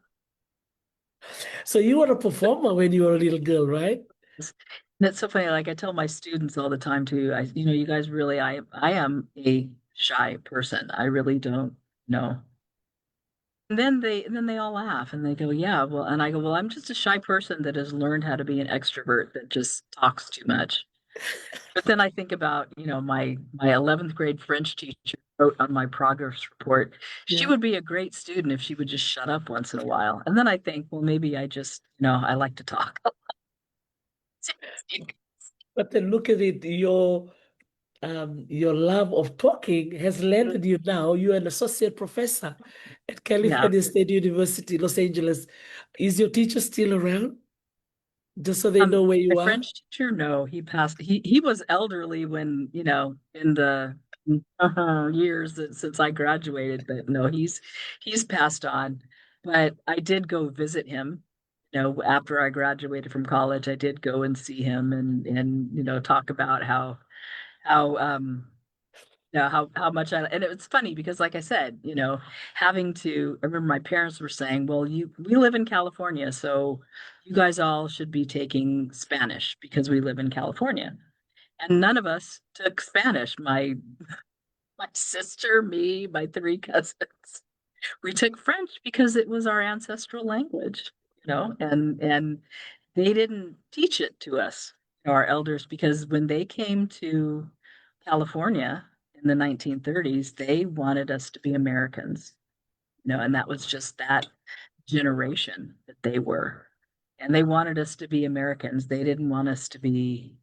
So you were a performer when you were a little girl, right? And it's so funny. Like I tell my students all the time too. You guys really, I am a shy person. I really don't know. And then they all laugh and they go, yeah, well, and I go, well, I'm just a shy person that has learned how to be an extrovert that just talks too much. But then I think about, my 11th grade French teacher wrote on my progress report, she Yeah. would be a great student if she would just shut up once in a while. And then I think, well, maybe I just, I like to talk. But then look at it, your love of talking has landed you now. You're an associate professor at Yeah. California State University, Los Angeles. Is your teacher still around? Just so they know where My you are. French teacher, no, he passed. He was elderly when, in the years since I graduated, but no, he's passed on. But I did go visit him, after I graduated from college. I did go and see him and talk about how how much and it was funny because like I said, having to I remember my parents were saying, well, we live in California, so you guys all should be taking Spanish because we live in California. And none of us took Spanish. My sister, me, my three cousins. We took French because it was our ancestral language, and they didn't teach it to us, our elders, because when they came to California in the 1930s, they wanted us to be Americans, and that was just that generation that they were. And they wanted us to be Americans. They didn't want us to be,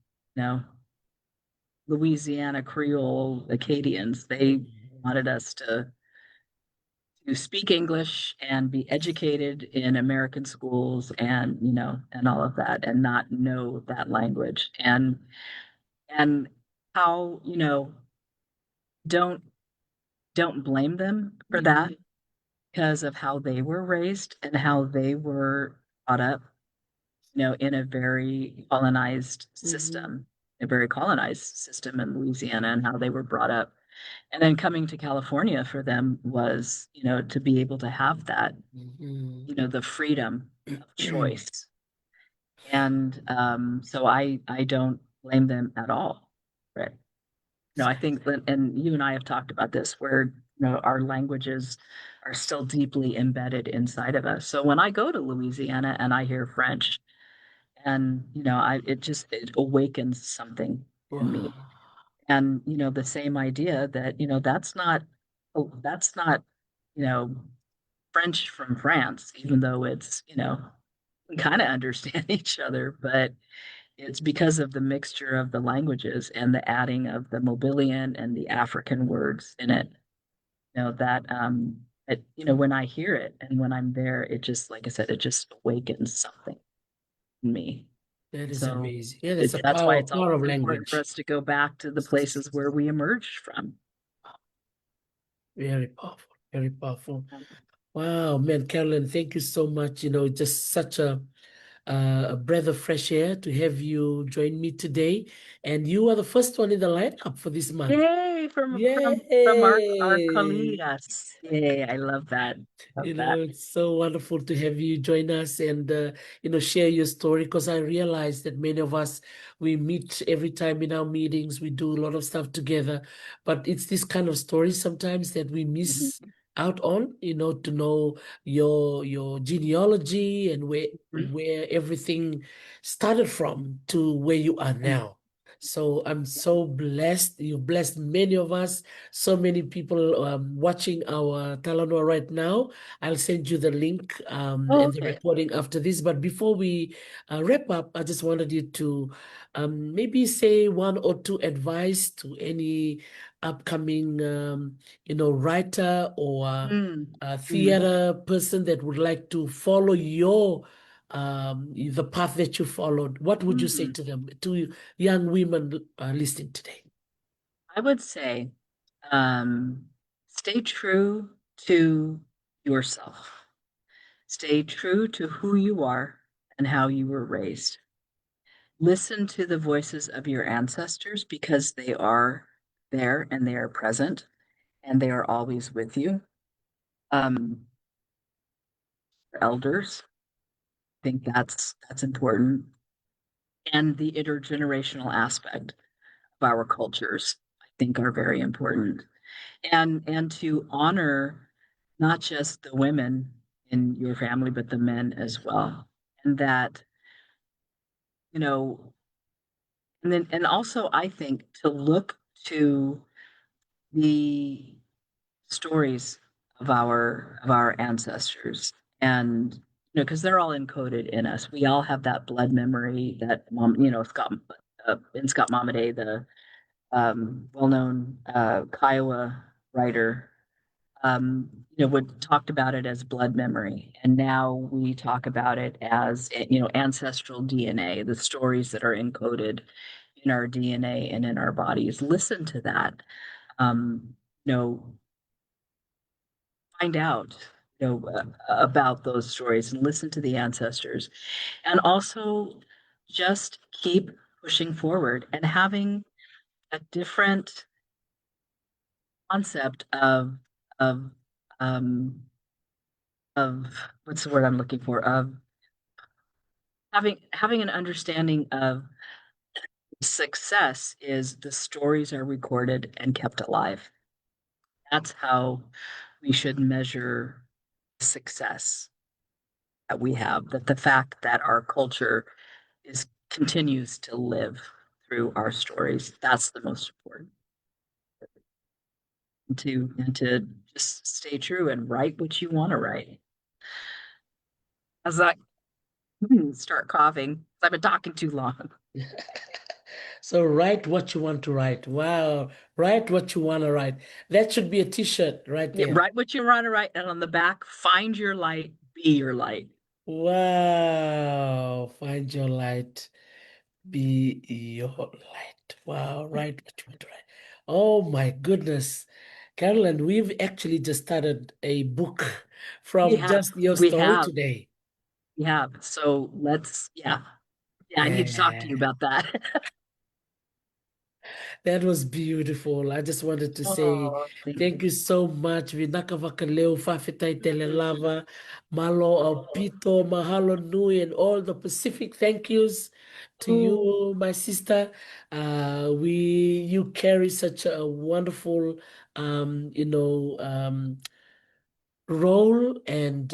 Louisiana Creole Acadians. They wanted us to speak English and be educated in American schools and all of that and not know that language. And how, don't don't blame them for that Mhm, because of how they were raised and how they were brought up, in mhm, a very colonized system in Louisiana and how they were brought up. And then coming to California for them was, to be able to have that, mhm. the freedom of choice. And so I don't blame them at all. Right. I think that, and you and I have talked about this, where our languages are still deeply embedded inside of us. So when I go to Louisiana and I hear French, and it awakens something in me. Wow. And the same idea that that's not you know French from France, even though it's we kind of understand each other, but it's because of the mixture of the languages and the adding of the mobilian and the African words in it. That when I hear it and when I'm there, it just, like I said, it just awakens something in me. That is So amazing. Yeah, that's a that's why power, it's power always of important for language. us to go back to the places where we emerged from. Very powerful, very powerful. Um, Wow, man, Carolyn, thank you so much. Just such a breath of fresh air to have you join me today. And you are the first one in the lineup for this month. Yay from our Yay! colegas. Yay, I love that. Love that. It's so wonderful to have you join us and share your story because I realize that many of us we meet every time in our meetings, we do a lot of stuff together, but it's this kind of stories sometimes that we miss Mhm, out on, to know your genealogy and where mhm, where everything started from to where you are mhm. now. So I'm so blessed. You blessed many of us, so many people watching our Talanoa right now. I'll send you the link Oh, and the okay. recording after this. But before we wrap up, I just wanted you to maybe say one or two advice to any upcoming, writer or Mm, mm, theater person that would like to follow the path that you followed. What would you say mm. to them, to young women listening today? I would say, um, stay true to yourself. Stay true to who you are and how you were raised. Listen to the voices of your ancestors because they are there and they are present and they are always with you. Um, Elders, I think that's important. And the intergenerational aspect of our cultures, I think, are very important. And to honor not just the women in your family, but the men as well. And that, you know, and also I think to look to the stories of our ancestors and because they're all encoded in us. We all have that blood memory that mom, Scott in Scott Momaday, the well-known Kiowa writer, would talked about it as blood memory, and now we talk about it as ancestral DNA, the stories that are encoded in our DNA and in our bodies. Listen to that. Um, you know, find out about those stories and listen to the ancestors, and also just keep pushing forward and having a different concept of um of what's the word I'm looking for, of having an understanding of success is the stories are recorded and kept alive. That's how we should measure success that we have, that the fact that our culture is continues to live through our stories. That's the most important. And to just stay true and write what you want to write. As I start coughing, I've been talking too long. So write what you want to write. Wow. Write what you want to write. That should be a t-shirt right Yeah, there. write what you want to write, and on the back, find your light, be your light. Wow. Find your light. Be your light. Wow. Write what you want to write. Oh my goodness. Carolyn, we've actually just started a book We from have, just your we story have, today. we have. So yeah, I need to talk to you Yeah. about that. That was beautiful. I just wanted to say Oh, thank thank you. you so much. Vinaka vakaleo fafetai telelava, malo au pito, mahalo nui, and all the Pacific thank yous to Oh, you, my sister. You carry such a wonderful, um, you know, um, role and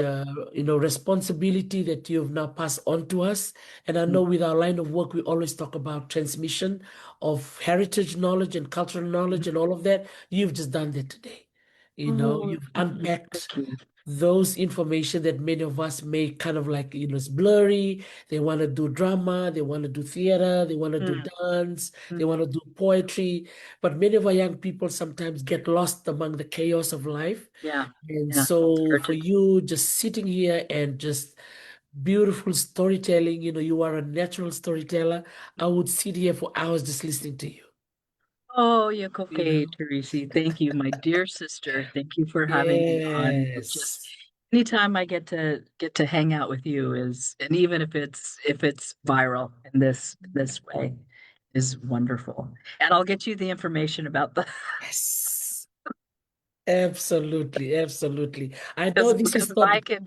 responsibility that you've now passed on to us. And I know with our line of work we always talk about transmission of heritage knowledge and cultural knowledge and all of that. You've just done that today. oh, You've unpacked thank you. those information that many of us may kind of like, it's blurry. They want to do drama, they want to do theater, they want to do Mm, dance, they mm, want to do poetry. But many of our young people sometimes get lost among the chaos of life. yeah, And yeah, it's so hard for to. you just sitting here and just beautiful storytelling, you are a natural storyteller. I would sit here for hours just listening to you. Oh, You Yakoke, know? Teresi, thank you, my dear sister. Thank you for having me on. It just Yes. anytime I get to hang out with you is, and even if it's viral in this way, is wonderful. And I'll get you the information about the Yes. Absolutely. Absolutely. I know because this because is not. Mike and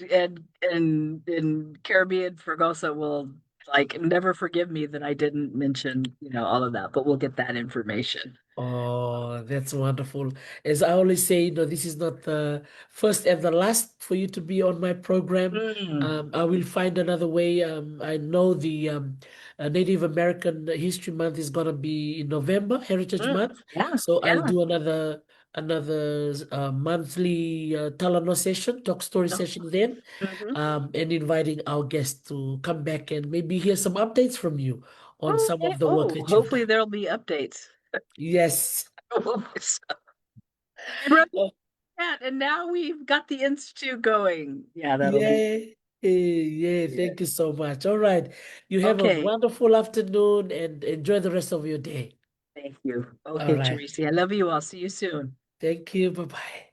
Caribbean Fregosa will like never forgive me that I didn't mention all of that, but we'll get that information. Oh, that's wonderful. As I always say, this is not the first and the last for you to be on my program. Mm, I will find another way. I know the Native American History Month is gonna be in November, Heritage mm, Month. yeah, So I'll yeah. do another monthly Talano session, talk story No. session then, Mhm. and inviting our guests to come back and maybe hear some updates from you on some Okay. of the work Oh, that you've hopefully done. there'll be updates. Yes. We wrote that, and now we've got the Institute going. Yeah, that'll be Yeah, yeah, yeah. thank you so much. All right. You have a Okay. wonderful afternoon and enjoy the rest of your day. Thank you. All Okay, right. Teresa. I love you. I'll see you soon. Thank you. Bye-bye.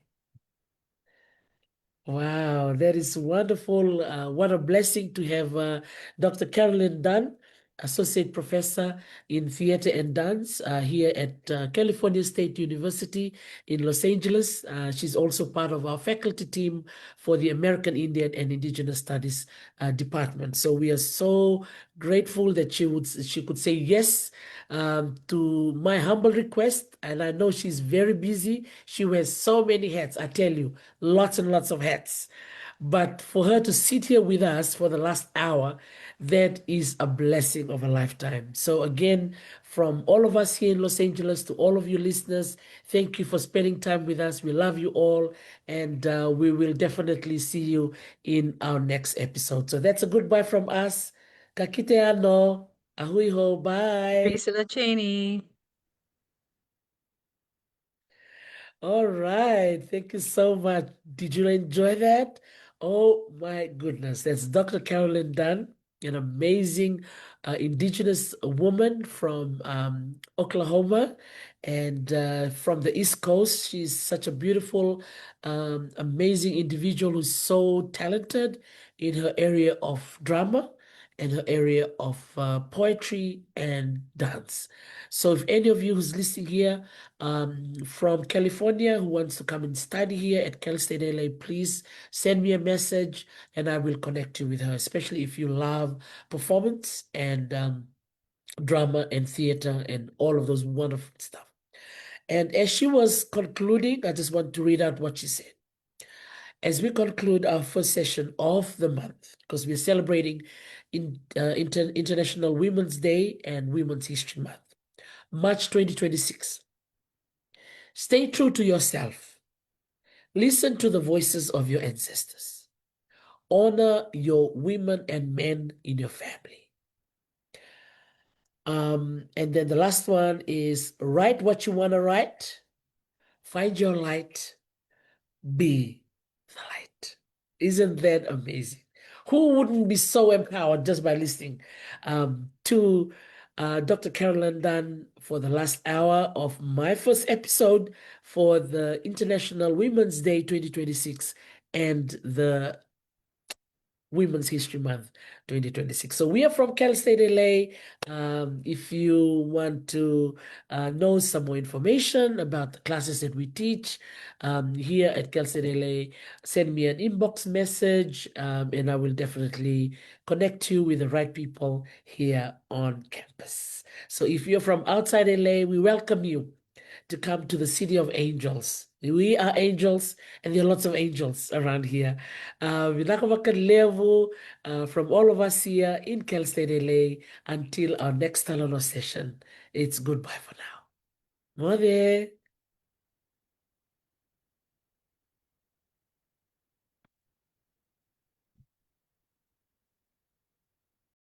Wow, that is wonderful. What a blessing to have Dr. Carolyn Dunn, Associate Professor in Theater and Dance here at California State University in Los Angeles. She's also part of our faculty team for the American Indian and Indigenous Studies department. So we are so grateful that she could say yes to my humble request. And I know she's very busy. She wears so many hats. I tell you, lots and lots of hats. But for her to sit here with us for the last hour, that is a blessing of a lifetime. So, again, from all of us here in Los Angeles to all of you listeners, thank you for spending time with us. We love you all, and we will definitely see you in our next episode. So, that's a goodbye from us. Kakite ano. Ahui ho. Bye. Teresa Cheney. All right. Thank you so much. Did you enjoy that? Oh my goodness. That's Dr. Carolyn Dunn, an amazing indigenous woman from Oklahoma and from the East Coast. She's such a beautiful, amazing individual who's so talented in her area of drama and her area of poetry and dance. So if any of you who's listening here from California who wants to come and study here at Calstate LA, please send me a message and I will connect you with her, especially if you love performance and drama and theater and all of those wonderful stuff. And as she was concluding, I just want to read out what she said. As we conclude our first session of the month, because we're celebrating International Women's Day and Women's History Month, March 2026. Stay true to yourself. Listen to the voices of your ancestors. Honor your women and men in your family. And then the last one is write what you want to write. Find your light. Be the light. Isn't that amazing? Who wouldn't be so empowered just by listening to Dr. Carolyn Dunn for the last hour of my first episode for the International Women's Day 2026 and the Women's History Month 2026. So we are from Calstate LA. If you want to know some more information about the classes that we teach here at Calstate LA, send me an inbox message and I will definitely connect you with the right people here on campus. So if you're from outside LA, we welcome you to come to the city of angels. We are angels, and there are lots of angels around here. Level from all of us here in Cal State LA until our next Talano session. It's goodbye for now. Mother.